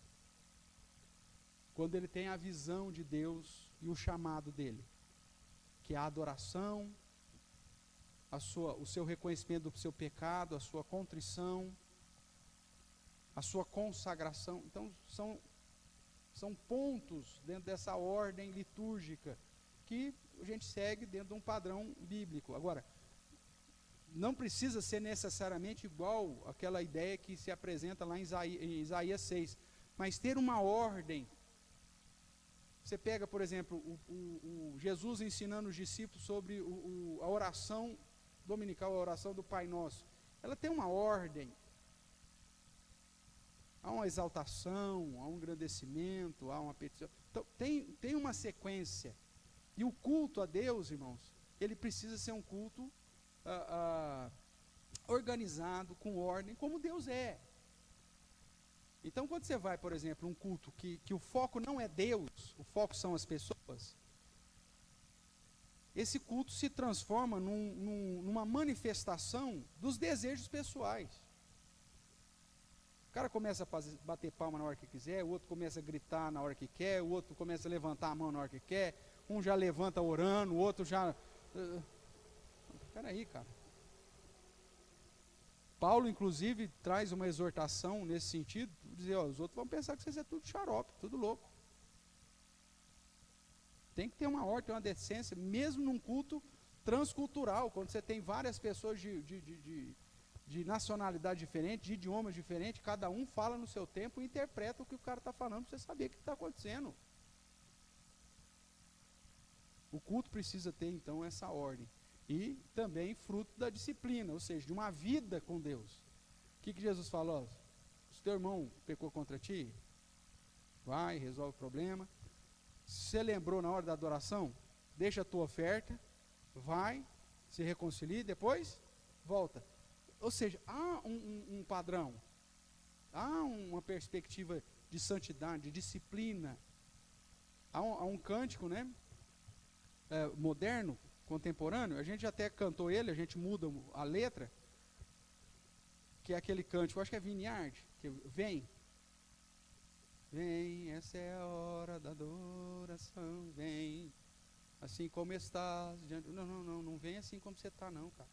quando ele tem a visão de Deus e o chamado dele, que é a adoração, o seu reconhecimento do seu pecado, a sua contrição, a sua consagração. Então são pontos dentro dessa ordem litúrgica que a gente segue dentro de um padrão bíblico. Agora, não precisa ser necessariamente igual àquela ideia que se apresenta lá em Isaías 6, mas ter uma ordem. Você pega, por exemplo, o Jesus ensinando os discípulos sobre a oração dominical, a oração do Pai Nosso. Ela tem uma ordem. Há uma exaltação, há um engrandecimento, há uma petição. Então, tem uma sequência. E o culto a Deus, irmãos, ele precisa ser um culto organizado, com ordem, como Deus é. Então, quando você vai, por exemplo, um culto que o foco não é Deus, o foco são as pessoas, esse culto se transforma numa manifestação dos desejos pessoais. O cara começa a bater palma na hora que quiser, o outro começa a gritar na hora que quer, o outro começa a levantar a mão na hora que quer, um já levanta orando, o outro já... Peraí, cara. Paulo, inclusive, traz uma exortação nesse sentido, dizer, os outros vão pensar que vocês é tudo xarope, tudo louco. Tem que ter uma ordem, uma decência, mesmo num culto transcultural, quando você tem várias pessoas de nacionalidade diferente, de idiomas diferentes, cada um fala no seu tempo e interpreta o que o cara está falando, para você saber o que está acontecendo. O culto precisa ter, então, essa ordem. E também fruto da disciplina, ou seja, de uma vida com Deus. O que Jesus falou? Se teu irmão pecou contra ti, vai, resolve o problema. Se você lembrou na hora da adoração, deixa a tua oferta, vai, se reconcilie, depois volta. Ou seja, há um padrão, há uma perspectiva de santidade, de disciplina. Há um cântico, né, moderno, contemporâneo, a gente até cantou ele, a gente muda a letra, que é aquele cântico, eu acho que é Vineyard, que vem, essa é a hora da adoração, vem, assim como estás, diante... não vem assim como você está não, cara.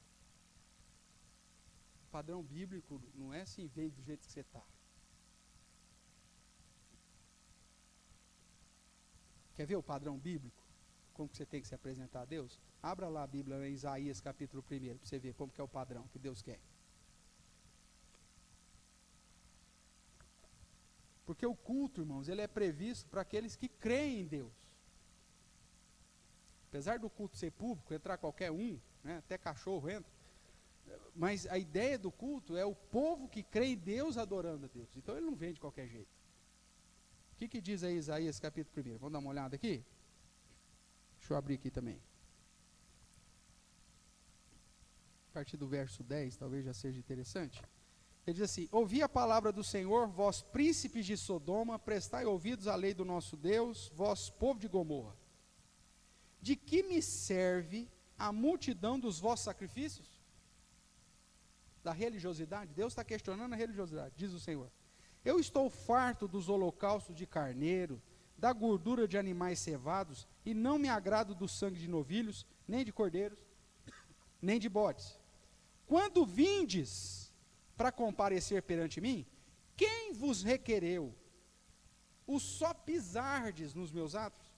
O padrão bíblico não é assim, vem do jeito que você está. Quer ver o padrão bíblico? Como que você tem que se apresentar a Deus? Abra lá a Bíblia em Isaías capítulo 1, para você ver como que é o padrão que Deus quer. Porque o culto, irmãos, ele é previsto para aqueles que creem em Deus. Apesar do culto ser público, entrar qualquer um, né, até cachorro entra, mas a ideia do culto é o povo que crê em Deus adorando a Deus. Então ele não vem de qualquer jeito. O que diz aí Isaías capítulo 1? Vamos dar uma olhada aqui? Deixa eu abrir aqui também. A partir do verso 10, talvez já seja interessante. Ele diz assim: ouvi a palavra do Senhor, vós príncipes de Sodoma, prestai ouvidos à lei do nosso Deus, vós povo de Gomorra. De que me serve a multidão dos vossos sacrifícios? Da religiosidade? Deus está questionando a religiosidade, diz o Senhor. Eu estou farto dos holocaustos de carneiro, da gordura de animais cevados, e não me agrado do sangue de novilhos, nem de cordeiros, nem de bodes. Quando vindes para comparecer perante mim, quem vos requereu o só pisardes nos meus atos?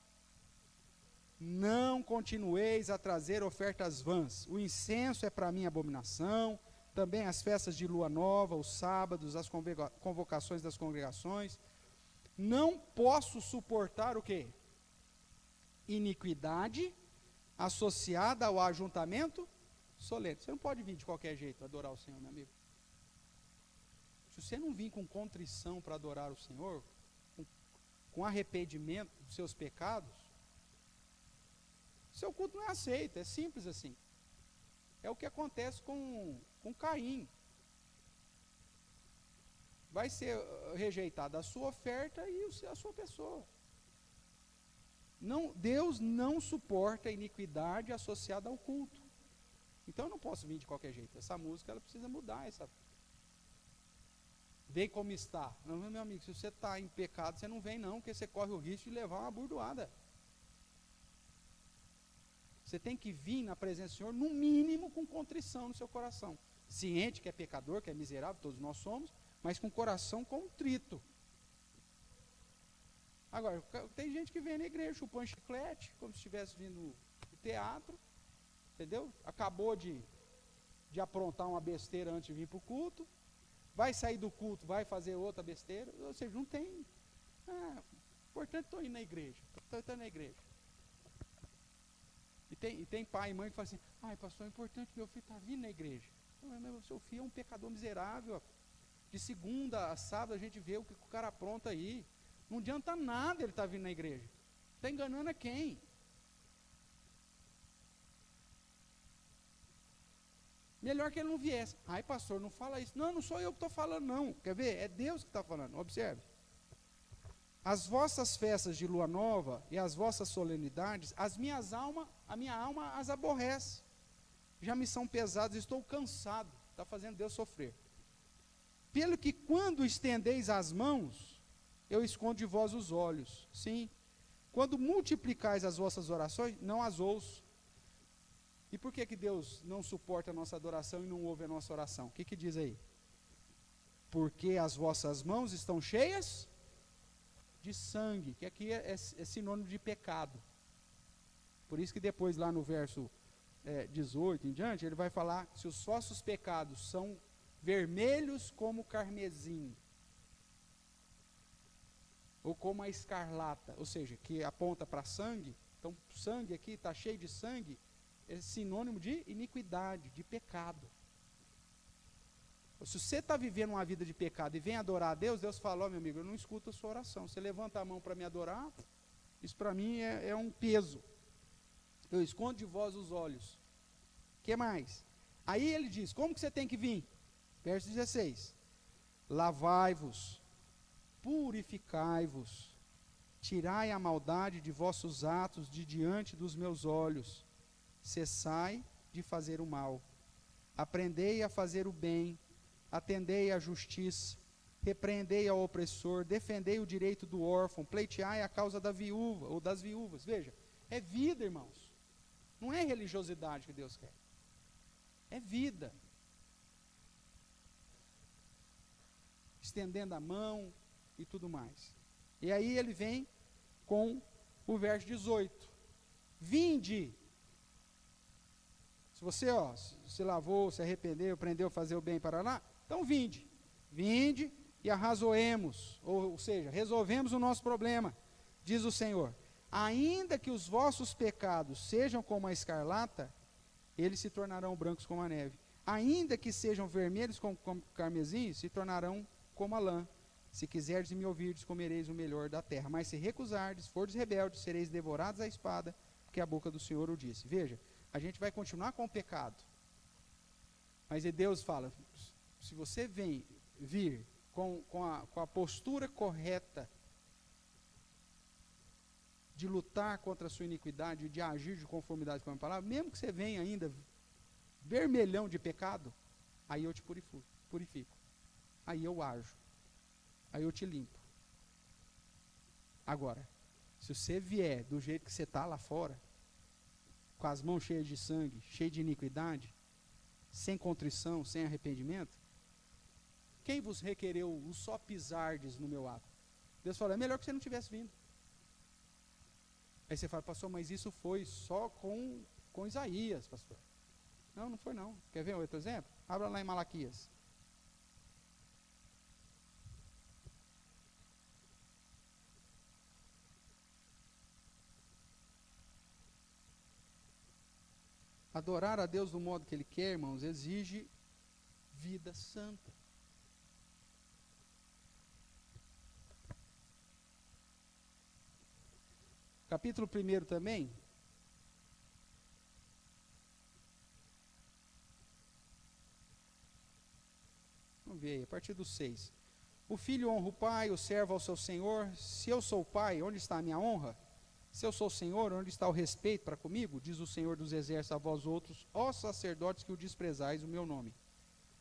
Não continueis a trazer ofertas vãs. O incenso é para mim abominação, também as festas de lua nova, os sábados, as convocações das congregações. Não posso suportar o quê? Iniquidade associada ao ajuntamento solene. Você não pode vir de qualquer jeito adorar o Senhor, meu amigo. Se você não vir com contrição para adorar o Senhor, com arrependimento dos seus pecados, seu culto não é aceito, é simples assim. É o que acontece com Caim. Vai ser rejeitada a sua oferta e a sua pessoa. Não, Deus não suporta a iniquidade associada ao culto. Então eu não posso vir de qualquer jeito. Essa música ela precisa mudar. Vem como está. Não, meu amigo, se você está em pecado, você não vem não, porque você corre o risco de levar uma burdoada. Você tem que vir na presença do Senhor, no mínimo, com contrição no seu coração. Ciente que é pecador, que é miserável, todos nós somos, mas com coração contrito. Agora, tem gente que vem na igreja chupando chiclete, como se estivesse vindo do teatro, entendeu? Acabou de aprontar uma besteira antes de vir para o culto, vai sair do culto, vai fazer outra besteira, ou seja, não tem... importante estou indo na igreja, estou na igreja. E tem pai e mãe que falam assim: ai, pastor, é importante, meu filho está vindo na igreja. Meu, seu filho é um pecador miserável. De segunda a sábado a gente vê o que o cara apronta aí. Não adianta nada ele estar vindo na igreja. Está enganando a quem? Melhor que ele não viesse. Ai, pastor, não fala isso. Não, não sou eu que estou falando, não. Quer ver? É Deus que está falando. Observe. As vossas festas de lua nova e as vossas solenidades, a minha alma as aborrece. Já me são pesadas, estou cansado. Está fazendo Deus sofrer. Pelo que quando estendeis as mãos, eu escondo de vós os olhos. Sim. Quando multiplicais as vossas orações, não as ouço. E por que Deus não suporta a nossa adoração e não ouve a nossa oração? O que diz aí? Porque as vossas mãos estão cheias de sangue, que aqui é sinônimo de pecado. Por isso que depois lá no verso 18 em diante, ele vai falar: se os vossos pecados são vermelhos como carmesim, ou como a escarlata, ou seja, que aponta para sangue. Então, sangue aqui está cheio de sangue, é sinônimo de iniquidade, de pecado. Se você está vivendo uma vida de pecado e vem adorar a Deus, Deus fala: ó, meu amigo, eu não escuto a sua oração. Você levanta a mão para me adorar, isso para mim é um peso. Eu escondo de vós os olhos. O que mais? Aí ele diz: como que você tem que vir? Verso 16: lavai-vos, purificai-vos, tirai a maldade de vossos atos de diante dos meus olhos, cessai de fazer o mal, aprendei a fazer o bem, atendei à justiça, repreendei ao opressor, defendei o direito do órfão, pleiteai a causa da viúva ou das viúvas. Veja, é vida, irmãos. Não é religiosidade que Deus quer. É vida. Estendendo a mão e tudo mais. E aí ele vem com o verso 18. Vinde. Se você se lavou, se arrependeu, aprendeu a fazer o bem para lá, então vinde. Vinde e arrazoemos, ou seja, resolvemos o nosso problema, diz o Senhor. Ainda que os vossos pecados sejam como a escarlata, eles se tornarão brancos como a neve. Ainda que sejam vermelhos como carmesim, se tornarão como a lã. Se quiserdes me ouvirdes, comereis o melhor da terra. Mas se recusardes, fordes rebeldes, sereis devorados à espada, porque a boca do Senhor o disse. Veja, a gente vai continuar com o pecado. Mas Deus fala: se você vem vir com a postura correta de lutar contra a sua iniquidade, de agir de conformidade com a minha palavra, mesmo que você venha ainda vermelhão de pecado, aí eu te purifico. Aí eu ajo. Aí eu te limpo. Agora, se você vier do jeito que você está lá fora, com as mãos cheias de sangue, cheio de iniquidade, sem contrição, sem arrependimento, quem vos requereu o só pisardes no meu ato? Deus falou, é melhor que você não tivesse vindo. Aí você fala, pastor, mas isso foi só com Isaías, pastor. Não, não foi não. Quer ver outro exemplo? Abra lá em Malaquias. Adorar a Deus do modo que Ele quer, irmãos, exige vida santa. Capítulo 1 também. Vamos ver aí, a partir do 6. O filho honra o pai, o servo ao seu senhor. Se eu sou o pai, onde está a minha honra? Se eu sou o Senhor, onde está o respeito para comigo? Diz o Senhor dos exércitos a vós outros, ó sacerdotes que o desprezais o meu nome.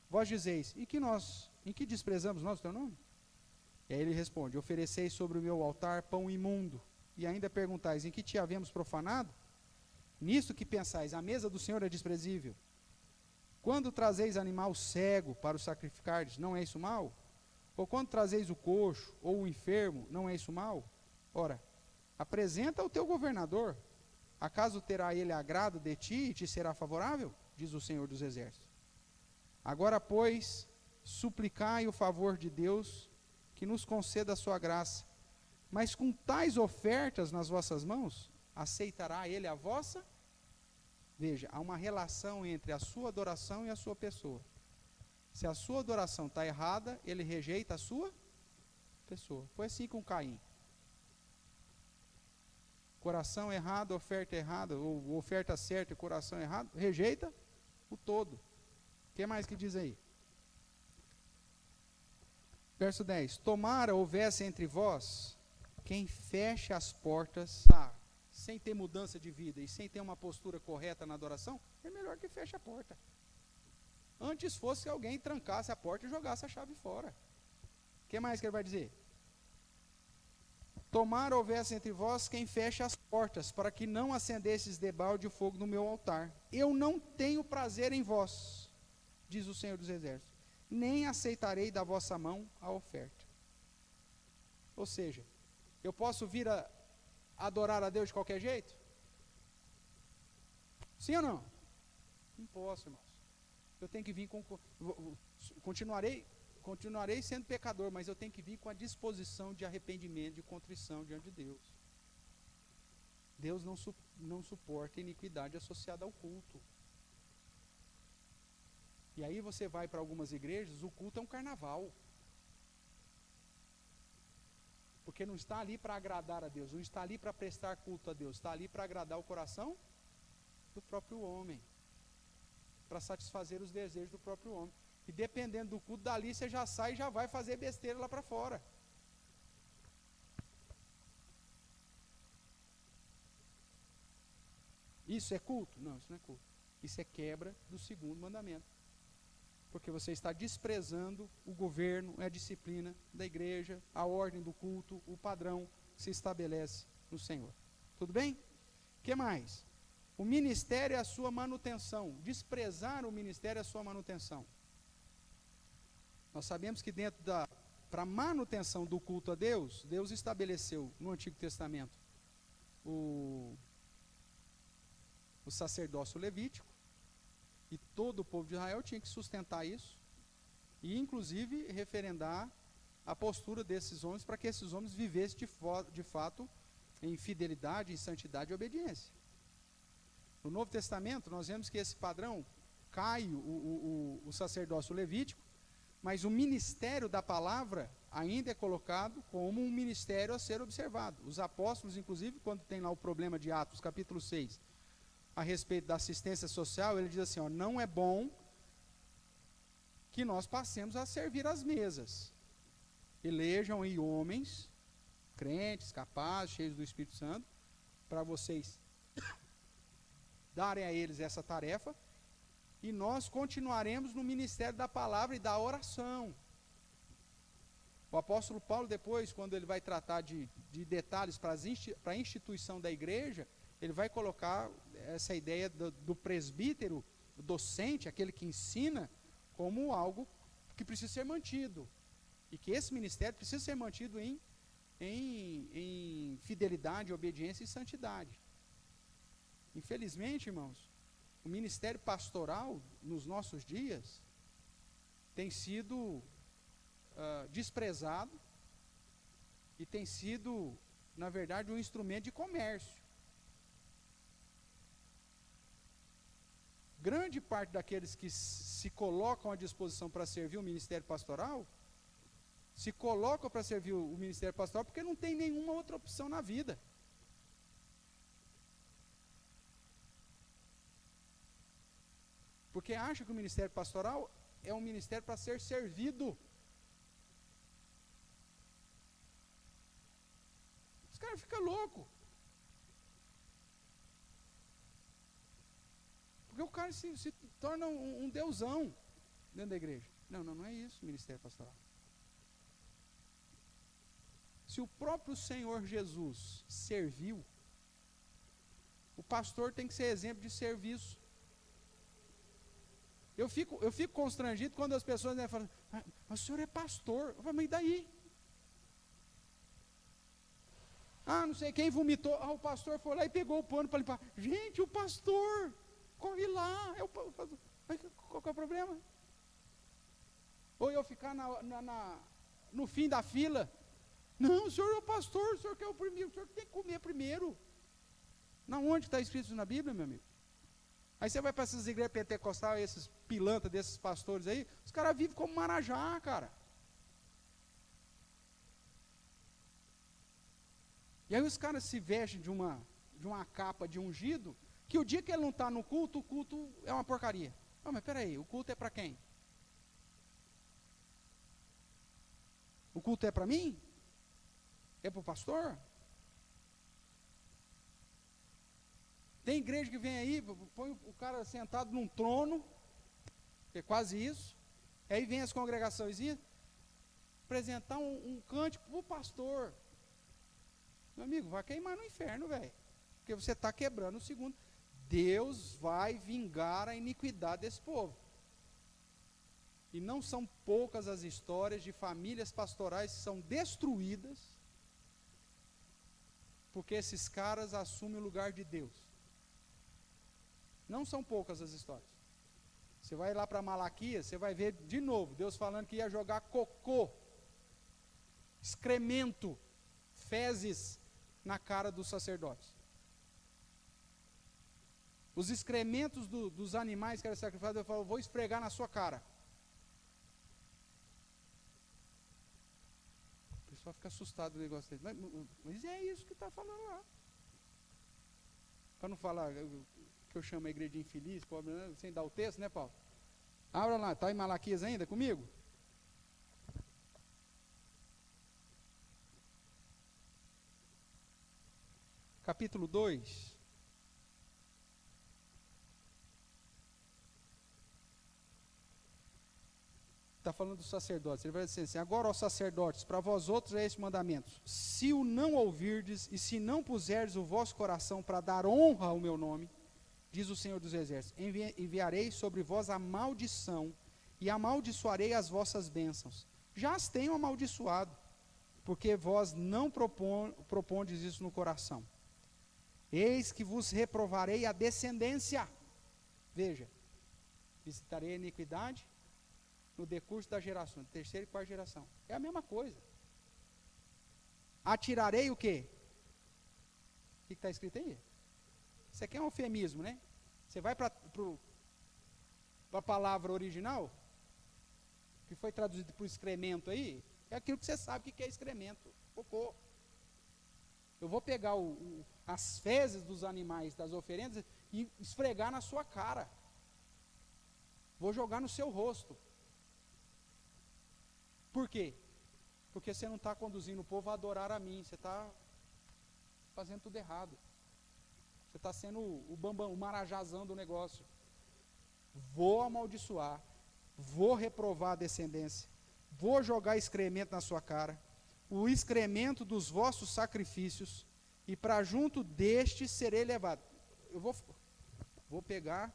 Vós dizeis, em que desprezamos nós o teu nome? E aí ele responde, ofereceis sobre o meu altar pão imundo, e ainda perguntais, em que te havemos profanado? Nisto que pensais, a mesa do Senhor é desprezível. Quando trazeis animal cego para o sacrificardes, não é isso mal? Ou quando trazeis o coxo, ou o enfermo, não é isso mal? Ora, apresenta o teu governador, acaso terá ele agrado de ti e te será favorável? Diz o Senhor dos exércitos. Agora, pois, suplicai o favor de Deus, que nos conceda a sua graça. Mas com tais ofertas nas vossas mãos, aceitará ele a vossa? Veja, há uma relação entre a sua adoração e a sua pessoa. Se a sua adoração está errada, ele rejeita a sua pessoa. Foi assim com Caim. Coração errado, oferta errada, ou oferta certa e coração errado, rejeita o todo. O que mais que diz aí? Verso 10. Tomara houvesse entre vós quem feche as portas, sem ter mudança de vida e sem ter uma postura correta na adoração, é melhor que feche a porta. Antes fosse que alguém trancasse a porta e jogasse a chave fora. O que mais que ele vai dizer? Tomara houvesse entre vós quem feche as portas, para que não acendesses debalde o fogo no meu altar. Eu não tenho prazer em vós, diz o Senhor dos exércitos, nem aceitarei da vossa mão a oferta. Ou seja, eu posso vir a adorar a Deus de qualquer jeito? Sim ou não? Não posso, irmãos. Eu tenho que vir continuarei sendo pecador, mas eu tenho que vir com a disposição de arrependimento, de contrição diante de Deus. Deus não suporta iniquidade associada ao culto. E aí você vai para algumas igrejas, o culto é um carnaval. Porque não está ali para agradar a Deus, não está ali para prestar culto a Deus, está ali para agradar o coração do próprio homem, para satisfazer os desejos do próprio homem. E dependendo do culto, dali você já sai e já vai fazer besteira lá para fora. Isso é culto? Não, isso não é culto. Isso é quebra do segundo mandamento. Porque você está desprezando o governo, a disciplina da igreja, a ordem do culto, o padrão que se estabelece no Senhor. Tudo bem? O que mais? O ministério é a sua manutenção. Desprezar o ministério é a sua manutenção. Nós sabemos que para a manutenção do culto a Deus, Deus estabeleceu no Antigo Testamento o sacerdócio levítico, e todo o povo de Israel tinha que sustentar isso, e inclusive referendar a postura desses homens, para que esses homens vivessem de fato em fidelidade, em santidade e obediência. No Novo Testamento, nós vemos que esse padrão cai o sacerdócio levítico, mas o ministério da palavra ainda é colocado como um ministério a ser observado. Os apóstolos, inclusive, quando tem lá o problema de Atos, capítulo 6, a respeito da assistência social, ele diz assim, não é bom que nós passemos a servir as mesas. Elejam aí homens, crentes, capazes, cheios do Espírito Santo, para vocês darem a eles essa tarefa, e nós continuaremos no ministério da palavra e da oração. O apóstolo Paulo, depois, quando ele vai tratar de detalhes para a instituição da igreja, ele vai colocar essa ideia do presbítero, o docente, aquele que ensina, como algo que precisa ser mantido. E que esse ministério precisa ser mantido em fidelidade, obediência e santidade. Infelizmente, irmãos, o ministério pastoral, nos nossos dias, tem sido desprezado e tem sido, na verdade, um instrumento de comércio. Grande parte daqueles que se colocam à disposição para servir o ministério pastoral, se colocam para servir o ministério pastoral porque não tem nenhuma outra opção na vida. Porque acha que o ministério pastoral é um ministério para ser servido. Os caras ficam loucos. Porque o cara se torna um deusão dentro da igreja. Não é isso o ministério pastoral. Se o próprio Senhor Jesus serviu, o pastor tem que ser exemplo de serviço. Eu fico constrangido quando as pessoas falam, mas o senhor é pastor. Eu falo, mas e daí? Não sei quem vomitou. O pastor foi lá e pegou o pano para limpar. Gente, o pastor, corre lá. Mas qual que é o problema? Ou eu ficar no fim da fila. Não, o senhor é o pastor, o senhor que é o primeiro, o senhor que tem que comer primeiro. Onde está escrito isso na Bíblia, meu amigo? Aí você vai para essas igrejas pentecostais, esses pilantras desses pastores aí, os caras vivem como marajá, cara. E aí os caras se vestem de uma capa de ungido, que o dia que ele não está no culto, o culto é uma porcaria. Mas peraí, o culto é para quem? O culto é para mim? É para o pastor? Tem igreja que vem aí, põe o cara sentado num trono, que é quase isso, aí vem as congregações apresentar um cântico para o pastor. Meu amigo, vai queimar no inferno, velho, porque você está quebrando o segundo. Deus vai vingar a iniquidade desse povo. E não são poucas as histórias de famílias pastorais que são destruídas, porque esses caras assumem o lugar de Deus. Não são poucas as histórias. Você vai lá para Malaquias, você vai ver de novo, Deus falando que ia jogar cocô, excremento, fezes na cara dos sacerdotes. Os excrementos dos animais que eram sacrificados, Deus falou, vou esfregar na sua cara. O pessoal fica assustado com o negócio dele. Mas é isso que está falando lá. Para não falar que eu chamo a igreja de infeliz, pobre, né? Sem dar o texto, né, Paulo? Abra lá, está em Malaquias ainda comigo? Capítulo 2. Está falando dos sacerdotes. Ele vai dizer assim: agora, ó sacerdotes, para vós outros é este mandamento: se o não ouvirdes e se não puserdes o vosso coração para dar honra ao meu nome, diz o Senhor dos Exércitos, enviarei sobre vós a maldição e amaldiçoarei as vossas bênçãos. Já as tenho amaldiçoado, porque vós não propondes isso no coração. Eis que vos reprovarei a descendência. Veja, visitarei a iniquidade no decurso da geração, terceira e quarta geração. É a mesma coisa. Atirarei o quê? O que está escrito aí? Isso aqui é um eufemismo, né? Você vai para a palavra original, que foi traduzido por excremento aí, é aquilo que você sabe que é excremento, cocô. Eu vou pegar as fezes dos animais, das oferendas, e esfregar na sua cara. Vou jogar no seu rosto. Por quê? Porque você não está conduzindo o povo a adorar a mim, você está fazendo tudo errado. Você está sendo o bambam, o marajazão do negócio. Vou amaldiçoar, vou reprovar a descendência, vou jogar excremento na sua cara, o excremento dos vossos sacrifícios, e para junto deste serei levado. Eu vou pegar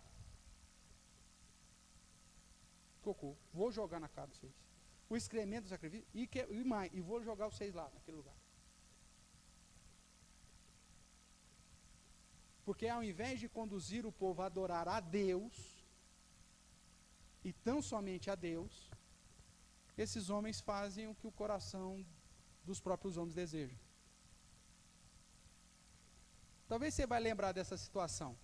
cocô, vou jogar na cara de vocês. O excremento do sacrifício, e vou jogar vocês lá, naquele lugar. Porque ao invés de conduzir o povo a adorar a Deus, e tão somente a Deus, esses homens fazem o que o coração dos próprios homens deseja. Talvez você vai lembrar dessa situação.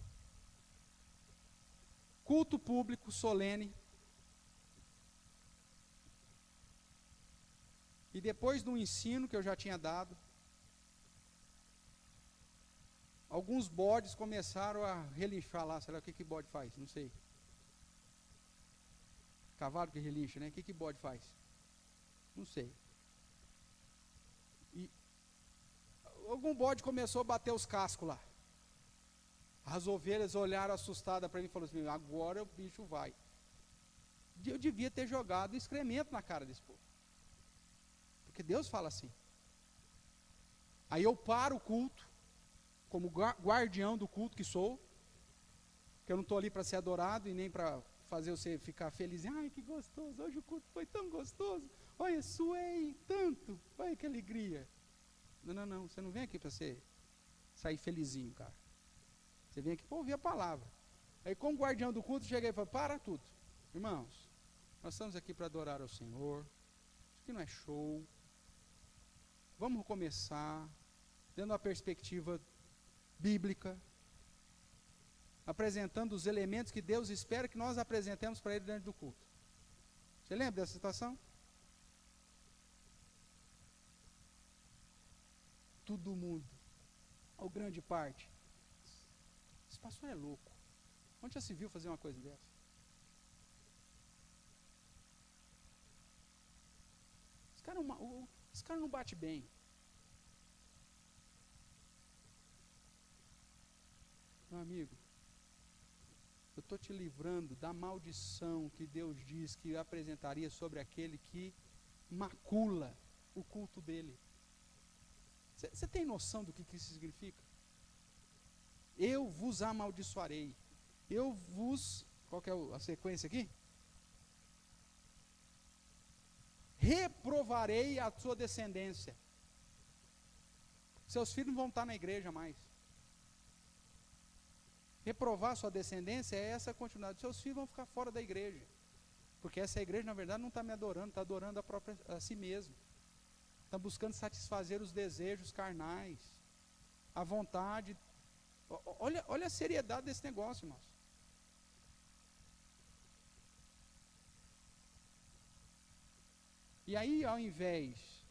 Culto público, solene. E depois do ensino que eu já tinha dado, alguns bodes começaram a relinchar lá. Sei lá o que bode faz, não sei. Cavalo que relincha, né? O que bode faz? Não sei. E algum bode começou a bater os cascos lá. As ovelhas olharam assustadas para mim e falaram assim: agora o bicho vai. Eu devia ter jogado excremento na cara desse povo. Porque Deus fala assim. Aí eu paro o culto, como guardião do culto que sou, que eu não estou ali para ser adorado e nem para fazer você ficar feliz. Ai, que gostoso, hoje o culto foi tão gostoso. Olha, suei tanto, olha que alegria. Não, você não vem aqui para você sair felizinho, cara. Você vem aqui para ouvir a palavra. Aí, como guardião do culto, cheguei e falei: para tudo. Irmãos, nós estamos aqui para adorar ao Senhor. Isso aqui não é show. Vamos começar, dando uma perspectiva bíblica, apresentando os elementos que Deus espera que nós apresentemos para Ele dentro do culto. Você lembra dessa situação? Todo mundo, ou grande parte, esse pastor é louco. Onde já se viu fazer uma coisa dessa? Esse cara não bate bem. Meu amigo, eu estou te livrando da maldição que Deus diz que apresentaria sobre aquele que macula o culto dele. Você tem noção do que isso significa? Eu vos amaldiçoarei. Qual que é a sequência aqui? Reprovarei a sua descendência. Seus filhos não vão estar na igreja mais. Reprovar a sua descendência é essa continuidade. Seus filhos vão ficar fora da igreja. Porque essa igreja, na verdade, não está me adorando, está adorando a si mesmo. Está buscando satisfazer os desejos carnais, a vontade. Olha a seriedade desse negócio, irmãos. E aí, ao invés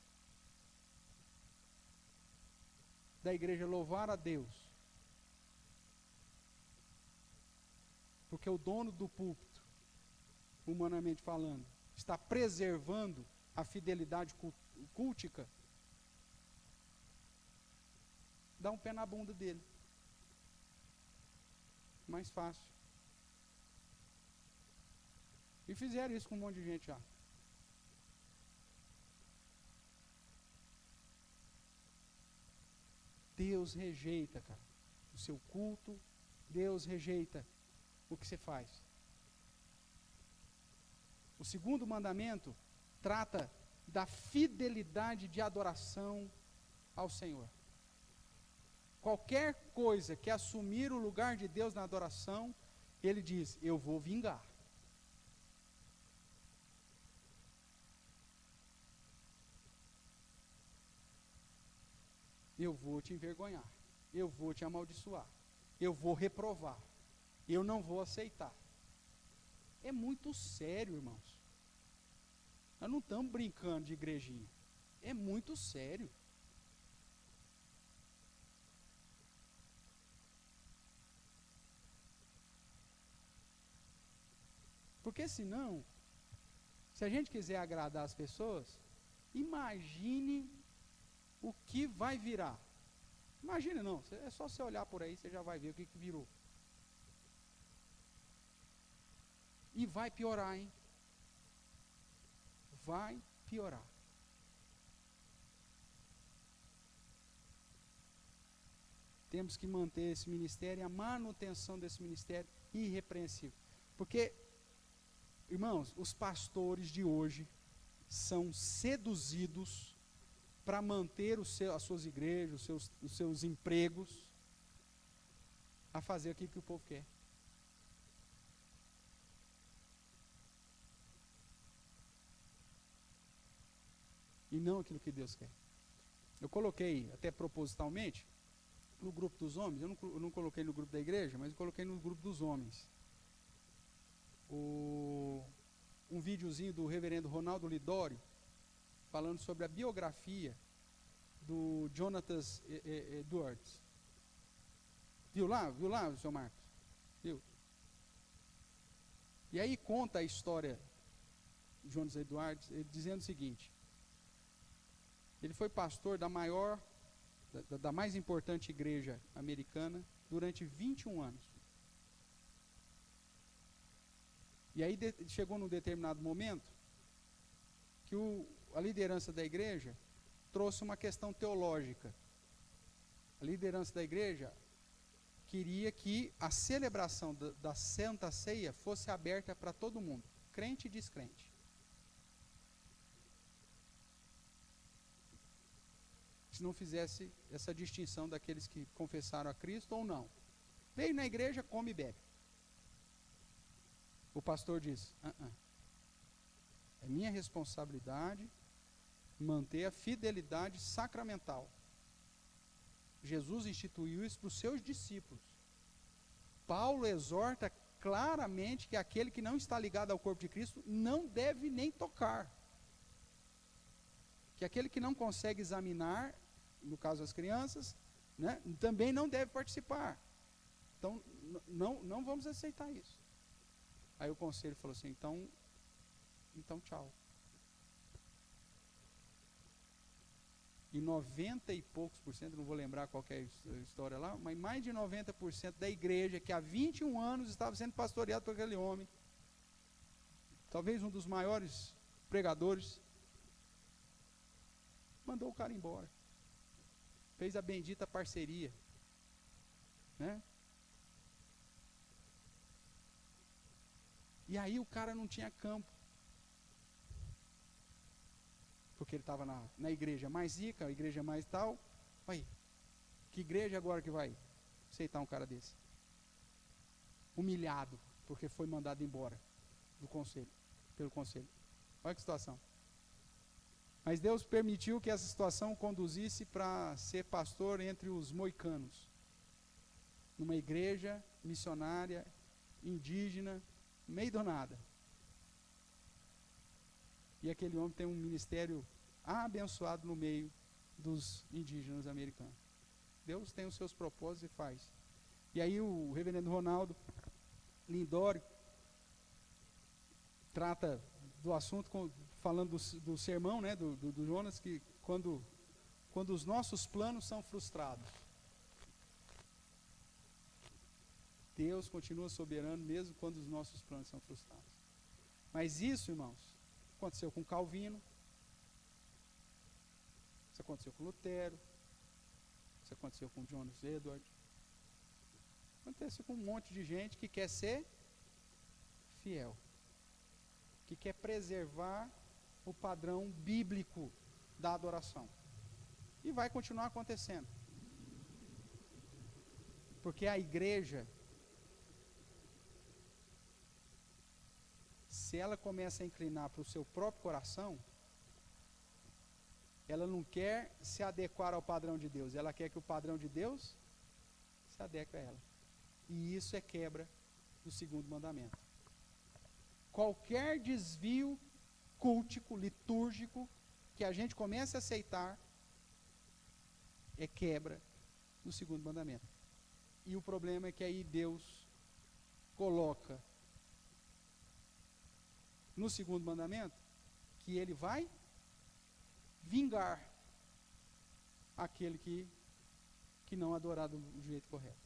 da igreja louvar a Deus, porque o dono do púlpito, humanamente falando, está preservando a fidelidade cultica, dá um pé na bunda dele. Mais fácil. E fizeram isso com um monte de gente já. Deus rejeita, cara, o seu culto. Deus rejeita o que você faz. O segundo mandamento trata da fidelidade de adoração ao Senhor. Qualquer coisa que assumir o lugar de Deus na adoração, Ele diz: eu vou vingar. Eu vou te envergonhar. Eu vou te amaldiçoar. Eu vou reprovar. Eu não vou aceitar. É muito sério, irmãos. Nós não estamos brincando de igrejinha. É muito sério. Porque senão, Se a gente quiser agradar as pessoas, imagine o que vai virar. Imagine não, é só você olhar por aí, você já vai ver o que virou. E vai piorar, hein? Vai piorar. Temos que manter esse ministério e a manutenção desse ministério irrepreensível. Porque, irmãos, os pastores de hoje são seduzidos para manter as suas igrejas, os seus empregos, a fazer aquilo que o povo quer. E não aquilo que Deus quer. Eu coloquei, até propositalmente, no grupo dos homens, eu não coloquei no grupo da igreja, mas eu coloquei no grupo dos homens. Um videozinho do reverendo Ronaldo Lidório, falando sobre a biografia do Jonathan Edwards. Viu lá, seu Marcos? Viu? E aí conta a história de Jonathan Edwards, ele dizendo o seguinte: ele foi pastor da mais importante igreja americana durante 21 anos. E aí chegou num determinado momento que a liderança da igreja trouxe uma questão teológica. A liderança da igreja queria que a celebração da Santa Ceia fosse aberta para todo mundo, crente e descrente. Se não fizesse essa distinção daqueles que confessaram a Cristo ou não. Veio na igreja, come e bebe. O pastor diz: é minha responsabilidade manter a fidelidade sacramental. Jesus instituiu isso para os seus discípulos. Paulo exorta claramente que aquele que não está ligado ao corpo de Cristo não deve nem tocar. Que aquele que não consegue examinar, no caso as crianças, né, também não deve participar. Então, não vamos aceitar isso. Aí o conselho falou assim: então tchau. E 90 e poucos por cento, não vou lembrar qual que é a história lá, mas mais de 90% da igreja, que há 21 anos estava sendo pastoreado por aquele homem, talvez um dos maiores pregadores, mandou o cara embora. Fez a bendita parceria, né? E aí o cara não tinha campo, porque ele estava na igreja mais rica, a igreja mais tal. Aí, que igreja agora que vai aceitar um cara desse? Humilhado, porque foi mandado embora pelo conselho. Olha que situação. Mas Deus permitiu que essa situação o conduzisse para ser pastor entre os moicanos, numa igreja missionária, indígena, no meio do nada. E aquele homem tem um ministério abençoado no meio dos indígenas americanos. Deus tem os seus propósitos e faz. E aí o reverendo Ronaldo Lidório trata do assunto, falando do sermão, né, do Jonas, que quando os nossos planos são frustrados, Deus continua soberano mesmo quando os nossos planos são frustrados. Mas isso, irmãos, aconteceu com Calvino, isso aconteceu com Lutero, isso aconteceu com Jonathan Edwards, aconteceu com um monte de gente que quer ser fiel, que quer preservar o padrão bíblico da adoração. E vai continuar acontecendo. Porque a igreja, se ela começa a inclinar para o seu próprio coração, ela não quer se adequar ao padrão de Deus, ela quer que o padrão de Deus se adeque a ela. E isso é quebra do segundo mandamento. Qualquer desvio cultico, litúrgico, que a gente comece a aceitar, é quebra do segundo mandamento. E o problema é que aí Deus coloca no segundo mandamento que ele vai vingar aquele que não adorar do jeito correto.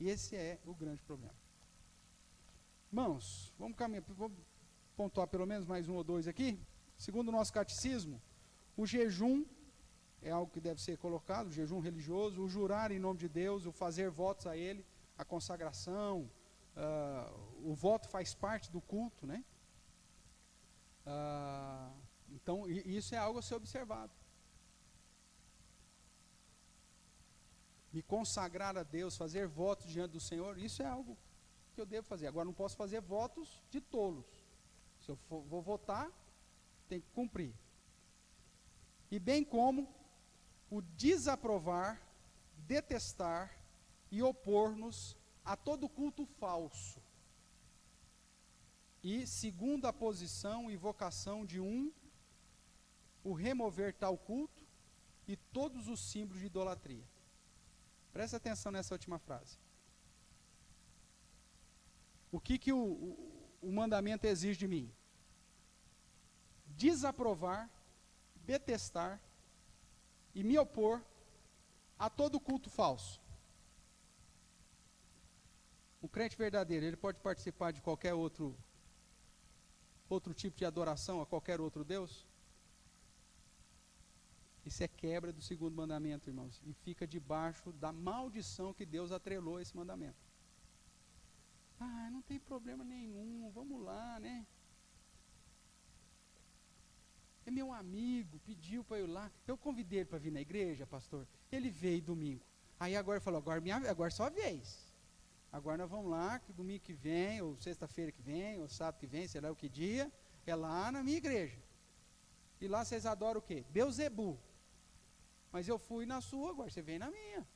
E esse é o grande problema. Irmãos, vamos pontuar pelo menos mais um ou dois aqui. Segundo o nosso catecismo, o jejum é algo que deve ser colocado, o jejum religioso, o jurar em nome de Deus, o fazer votos a Ele, a consagração, o voto faz parte do culto, né? Então, isso é algo a ser observado. Me consagrar a Deus, fazer votos diante do Senhor, isso é algo que eu devo fazer. Agora, não posso fazer votos de tolos. Se eu vou votar, tem que cumprir. E bem como o desaprovar, detestar e opor-nos a todo culto falso. E, segundo a posição e vocação de o remover tal culto e todos os símbolos de idolatria. Presta atenção nessa última frase. O que o mandamento exige de mim? Desaprovar, detestar e me opor a todo culto falso. O crente verdadeiro, ele pode participar de qualquer outro tipo de adoração a qualquer outro Deus? Isso é quebra do segundo mandamento, irmãos, e fica debaixo da maldição que Deus atrelou a esse mandamento. Não tem problema nenhum, vamos lá, né? É meu amigo, pediu para eu ir lá. Eu convidei ele para vir na igreja, pastor. Ele veio domingo. Aí agora ele falou, agora é só a vez. Agora nós vamos lá, que domingo que vem, ou sexta-feira que vem, ou sábado que vem, sei lá o que dia, é lá na minha igreja. E lá vocês adoram o quê? Beuzebu. Mas eu fui na sua, agora você vem na minha.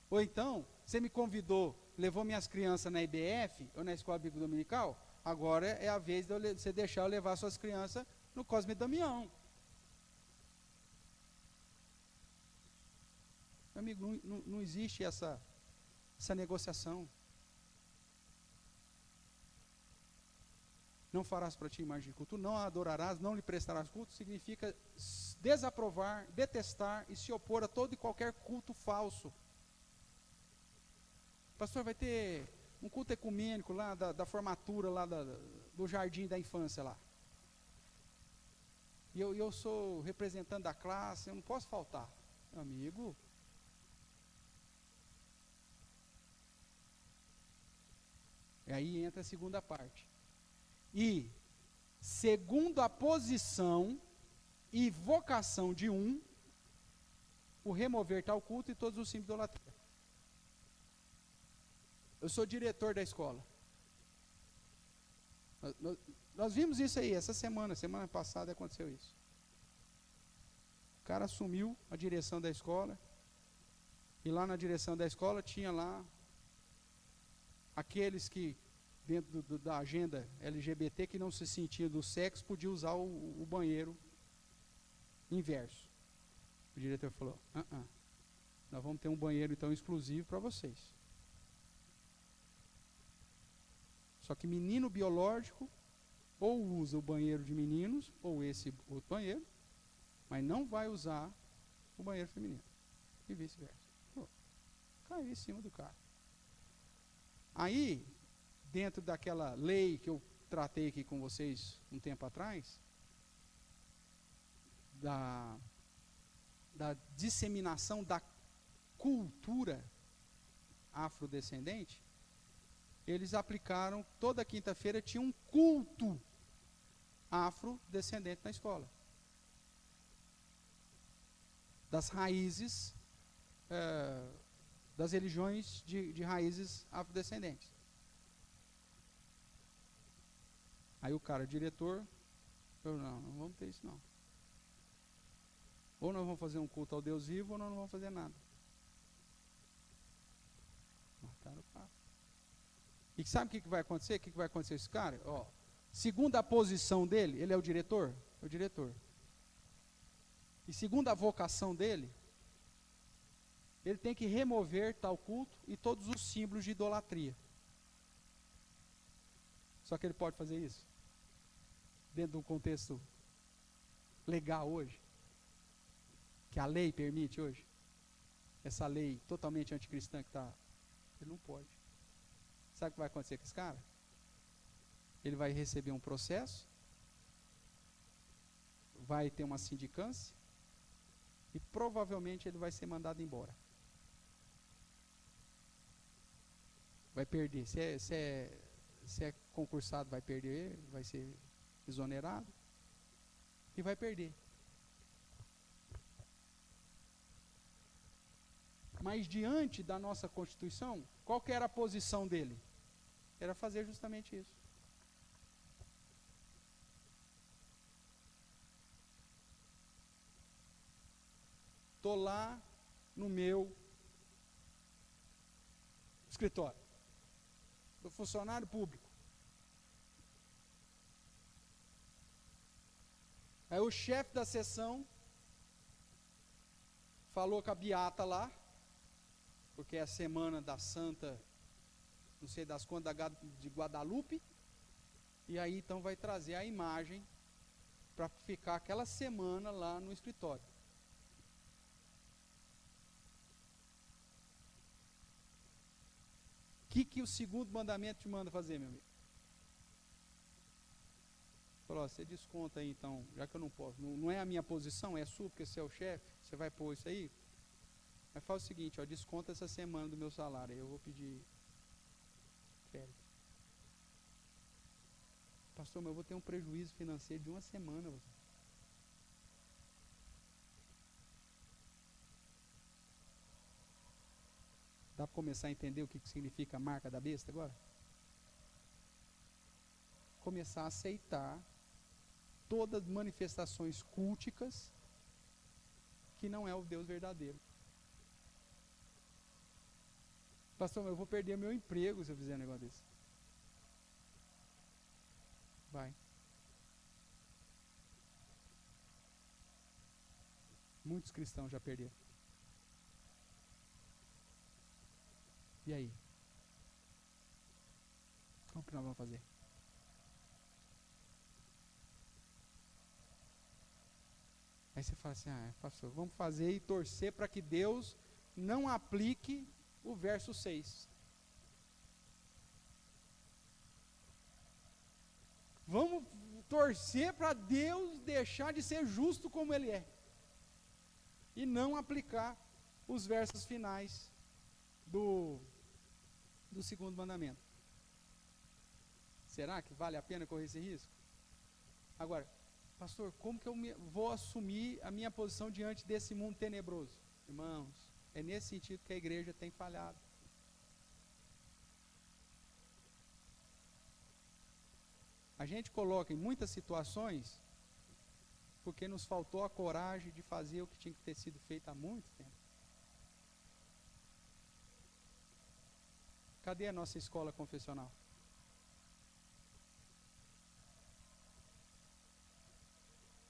Ou então, você me convidou, levou minhas crianças na IBF, ou na Escola Bíblica Dominical, agora é a vez de você deixar eu levar suas crianças no Cosme Damião. Meu amigo, não existe essa negociação. Não farás para ti imagem de culto, não a adorarás, não lhe prestarás culto, significa desaprovar, detestar e se opor a todo e qualquer culto falso. Pastor, vai ter um culto ecumênico lá, da formatura lá do jardim da infância lá. E eu sou representante da classe, eu não posso faltar. Meu amigo, e aí entra a segunda parte. E, segundo a posição e vocação de o remover tal culto e todos os símbolos de idolatria. Eu sou diretor da escola. Nós vimos isso aí, essa semana passada aconteceu isso. O cara assumiu a direção da escola, e lá na direção da escola tinha lá aqueles que, dentro da agenda LGBT, que não se sentiam do sexo, podiam usar o banheiro inverso. O diretor falou, nós vamos ter um banheiro então exclusivo para vocês. Só que menino biológico ou usa o banheiro de meninos, ou esse outro banheiro, mas não vai usar o banheiro feminino. E vice-versa. Caiu em cima do cara. Aí, dentro daquela lei que eu tratei aqui com vocês um tempo atrás, da disseminação da cultura afrodescendente, eles aplicaram, toda quinta-feira tinha um culto afrodescendente na escola. Das raízes, das religiões de raízes afrodescendentes. Aí o cara, o diretor, falou, não vamos ter isso não. Ou nós vamos fazer um culto ao Deus vivo, ou nós não vamos fazer nada. Mataram o cara. E sabe o que vai acontecer? O que vai acontecer com esse cara? Segundo a posição dele, ele é o diretor? É o diretor. E segundo a vocação dele, ele tem que remover tal culto e todos os símbolos de idolatria. Só que ele pode fazer isso? dentro de um contexto legal hoje, que a lei permite hoje, essa lei totalmente anticristã que está, ele não pode. Sabe o que vai acontecer com esse cara? Ele vai receber um processo, vai ter uma sindicância e provavelmente ele vai ser mandado embora. Vai perder. Se é concursado, vai perder, vai ser exonerado e vai perder. Mas diante da nossa Constituição, qual que era a posição dele? Era fazer justamente isso. Estou lá no meu escritório, do funcionário público. Aí o chefe da seção falou com a beata lá, porque é a semana da Santa, não sei das quantas, de Guadalupe, e aí então vai trazer a imagem para ficar aquela semana lá no escritório. O que o segundo mandamento te manda fazer, meu amigo? Falou, você desconta aí então, já que eu não posso, não é a minha posição, é a sua, porque você é o chefe, você vai pôr isso aí? Mas fala o seguinte, ó, desconta essa semana do meu salário, aí eu vou pedir férias. Pastor, mas eu vou ter um prejuízo financeiro de uma semana. Dá para começar a entender o que significa a marca da besta agora? Começar a aceitar todas as manifestações culticas que não é o Deus verdadeiro. Pastor, mas eu vou perder meu emprego se eu fizer um negócio desse. Vai. Muitos cristãos já perderam. E aí? Como que nós vamos fazer? Aí você fala assim, pastor, vamos fazer e torcer para que Deus não aplique o verso 6. Vamos torcer para Deus deixar de ser justo como Ele é. E não aplicar os versos finais do segundo mandamento. Será que vale a pena correr esse risco? Agora, pastor, como que eu vou assumir a minha posição diante desse mundo tenebroso? Irmãos, é nesse sentido que a igreja tem falhado. A gente coloca em muitas situações porque nos faltou a coragem de fazer o que tinha que ter sido feito há muito tempo. Cadê a nossa escola confessional?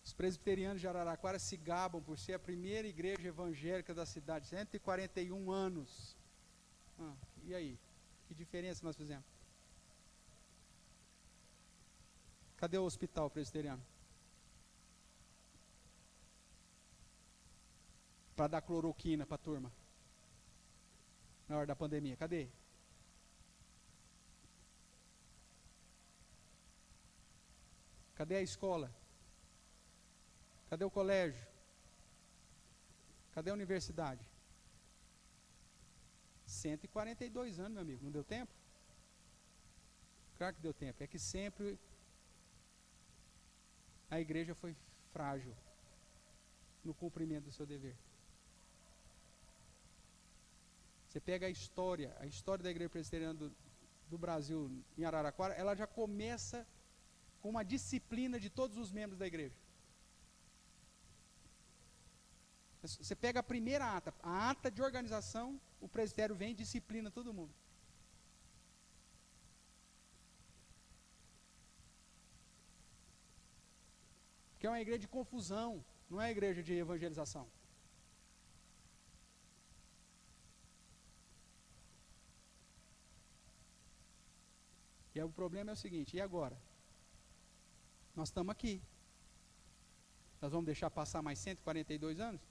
Os presbiterianos de Araraquara se gabam por ser a primeira igreja evangélica da cidade, 141 anos. E aí? Que diferença nós fizemos? Cadê o hospital presbiteriano? Para dar cloroquina para a turma. Na hora da pandemia. Cadê? Cadê a escola? Cadê o colégio? Cadê a universidade? 142 anos, meu amigo. Não deu tempo? Claro que deu tempo. É que sempre a igreja foi frágil no cumprimento do seu dever. Você pega a história da igreja presbiteriana do Brasil em Araraquara, ela já começa com uma disciplina de todos os membros da igreja. Você pega a primeira ata, a ata de organização, o presbitério vem e disciplina todo mundo. Porque é uma igreja de confusão, não é uma igreja de evangelização. E o problema é o seguinte, e agora? Nós estamos aqui. Nós vamos deixar passar mais 142 anos?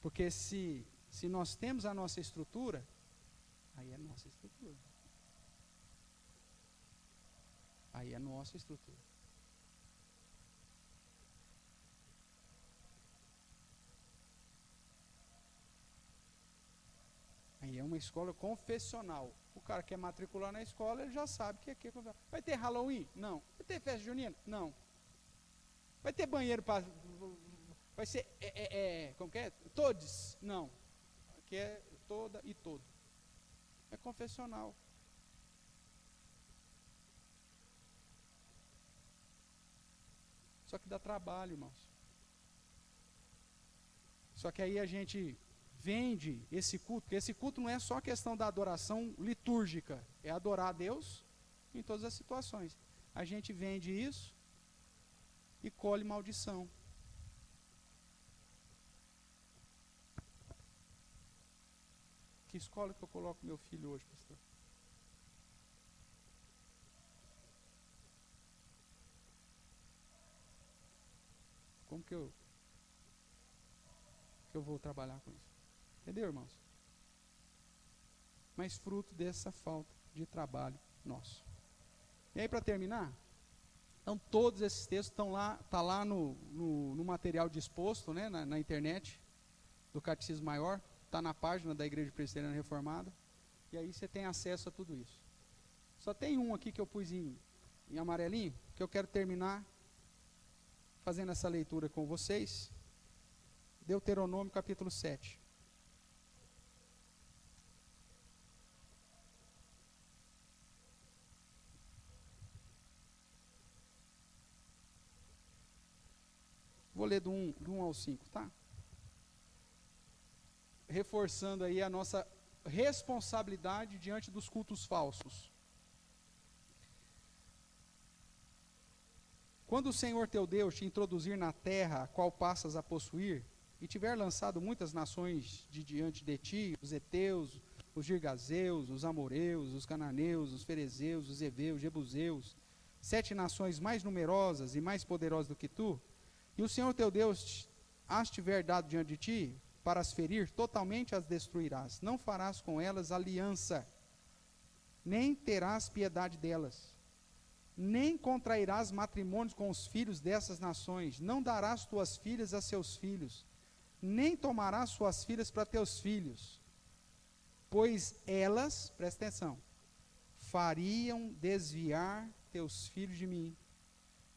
Porque se nós temos a nossa estrutura, aí é nossa estrutura. Aí é nossa estrutura. Aí é uma escola confessional. O cara quer matricular na escola, ele já sabe que aqui é confessional. Vai ter Halloween? Não. Vai ter festa junina? Não. Vai ter banheiro para... Vai ser... como que é? Todos? Não. Aqui é toda e todo. É confessional. Só que dá trabalho, irmãos. Só que aí a gente vende esse culto, porque esse culto não é só questão da adoração litúrgica, é adorar a Deus em todas as situações. A gente vende isso e colhe maldição. Que escola que eu coloco meu filho hoje, pastor? Como que eu vou trabalhar com isso? Entendeu, irmãos? Mas fruto dessa falta de trabalho nosso. E aí, para terminar, então todos esses textos estão lá, tá lá no material disposto, né, na internet do Catecismo Maior, está na página da Igreja Presbiteriana Reformada, e aí você tem acesso a tudo isso. Só tem um aqui que eu pus em amarelinho, que eu quero terminar fazendo essa leitura com vocês. Deuteronômio capítulo 7. Vou ler do 1 ao 5, tá? Reforçando aí a nossa responsabilidade diante dos cultos falsos. Quando o Senhor teu Deus te introduzir na terra a qual passas a possuir, e tiver lançado muitas nações diante de ti, os heteus, os girgazeus, os amoreus, os cananeus, os ferezeus, os heveus, os jebuseus, 7 nações mais numerosas e mais poderosas do que tu, e o Senhor teu Deus as tiver dado diante de ti, para as ferir, totalmente as destruirás. Não farás com elas aliança, nem terás piedade delas, nem contrairás matrimônios com os filhos dessas nações, não darás tuas filhas a seus filhos, nem tomarás suas filhas para teus filhos, pois elas, presta atenção, fariam desviar teus filhos de mim,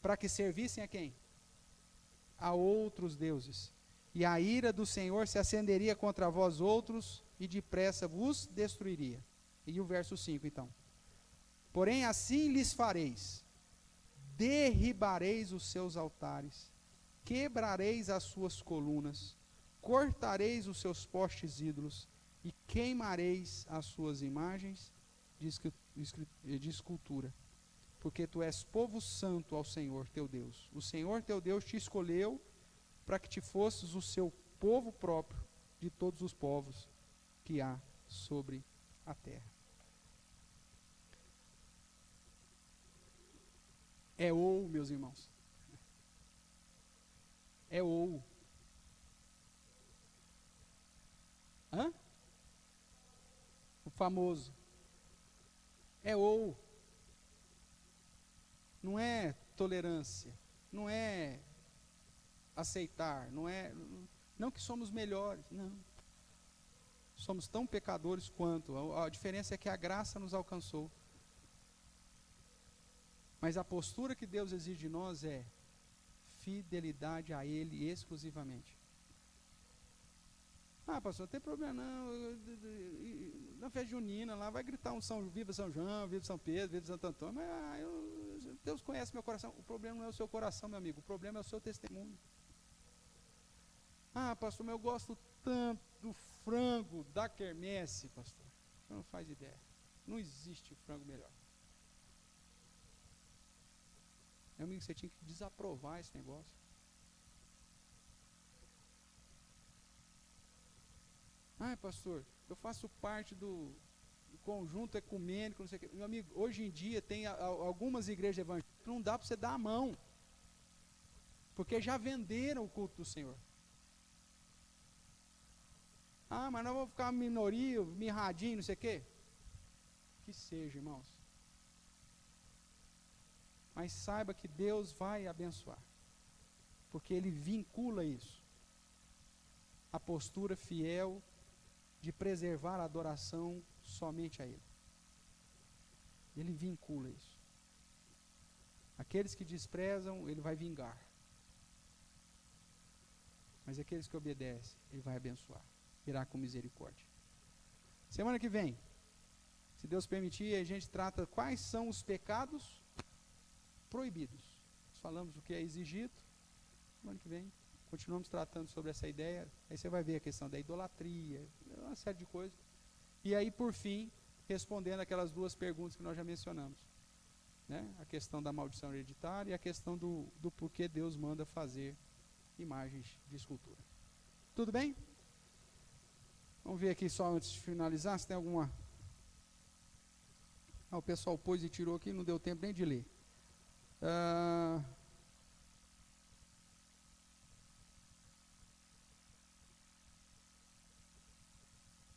para que servissem a quem? A outros deuses. E a ira do Senhor se acenderia contra vós outros, e depressa vos destruiria. E o verso 5 então. Porém assim lhes fareis, derribareis os seus altares, quebrareis as suas colunas, cortareis os seus postes ídolos, e queimareis as suas imagens de escultura. Porque tu és povo santo ao Senhor teu Deus. O Senhor teu Deus te escolheu para que te fosses o seu povo próprio de todos os povos que há sobre a terra. É ou, meus irmãos. É ou. Hã? O famoso. É ou. Não é tolerância. Não é aceitar. Não que somos melhores. Não. Somos tão pecadores quanto. A diferença é que a graça nos alcançou. Mas a postura que Deus exige de nós é fidelidade a Ele exclusivamente. Ah, pastor, não tem problema não. Na festa junina lá vai gritar viva São João, viva São Pedro, viva Santo Antônio. Mas Deus conhece meu coração. O problema não é o seu coração, meu amigo. O problema é o seu testemunho. Ah, pastor, mas eu gosto tanto do frango da quermesse, pastor. Você não faz ideia. Não existe frango melhor. Meu amigo, você tinha que desaprovar esse negócio. Ah, pastor, eu faço parte do conjunto ecumênico, não sei o quê. Meu amigo, hoje em dia tem algumas igrejas evangélicas que não dá para você dar a mão, porque já venderam o culto do Senhor. Ah, mas nós vamos ficar minoria, mirradinho, não sei o quê. Que seja, irmãos. Mas saiba que Deus vai abençoar, porque Ele vincula isso. A postura fiel de preservar a adoração somente a Ele. Ele vincula isso. Aqueles que desprezam, Ele vai vingar. Mas aqueles que obedecem, Ele vai abençoar. Virá com misericórdia. Semana que vem, se Deus permitir, a gente trata quais são os pecados proibidos. Nós falamos o que é exigido. Semana que vem, continuamos tratando sobre essa ideia. Aí você vai ver a questão da idolatria, uma série de coisas. E aí, por fim, respondendo aquelas duas perguntas que nós já mencionamos. Né? A questão da maldição hereditária e a questão do porquê Deus manda fazer imagens de escultura. Tudo bem? Vamos ver aqui só antes de finalizar, se tem alguma... o pessoal pôs e tirou aqui, não deu tempo nem de ler.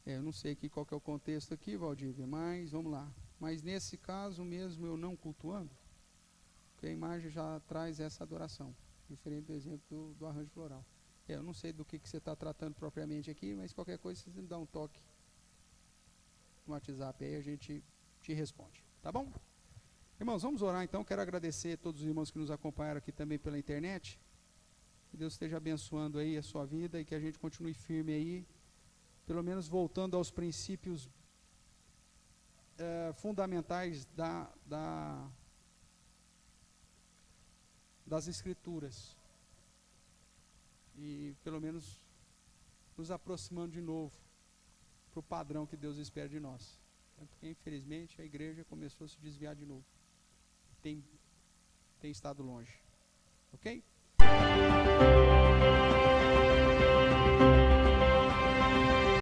Eu não sei aqui qual que é o contexto aqui, Valdívia, mas vamos lá. Mas nesse caso mesmo, eu não cultuando, porque a imagem já traz essa adoração, diferente do exemplo do arranjo floral. Eu não sei do que você está tratando propriamente aqui, mas qualquer coisa você me dá um toque no WhatsApp aí, a gente te responde. Tá bom? Irmãos, vamos orar então. Quero agradecer a todos os irmãos que nos acompanharam aqui também pela internet. Que Deus esteja abençoando aí a sua vida e que a gente continue firme aí, pelo menos voltando aos princípios fundamentais das Escrituras. E pelo menos nos aproximando de novo para o padrão que Deus espera de nós. Porque infelizmente a igreja começou a se desviar de novo. Tem estado longe. Ok?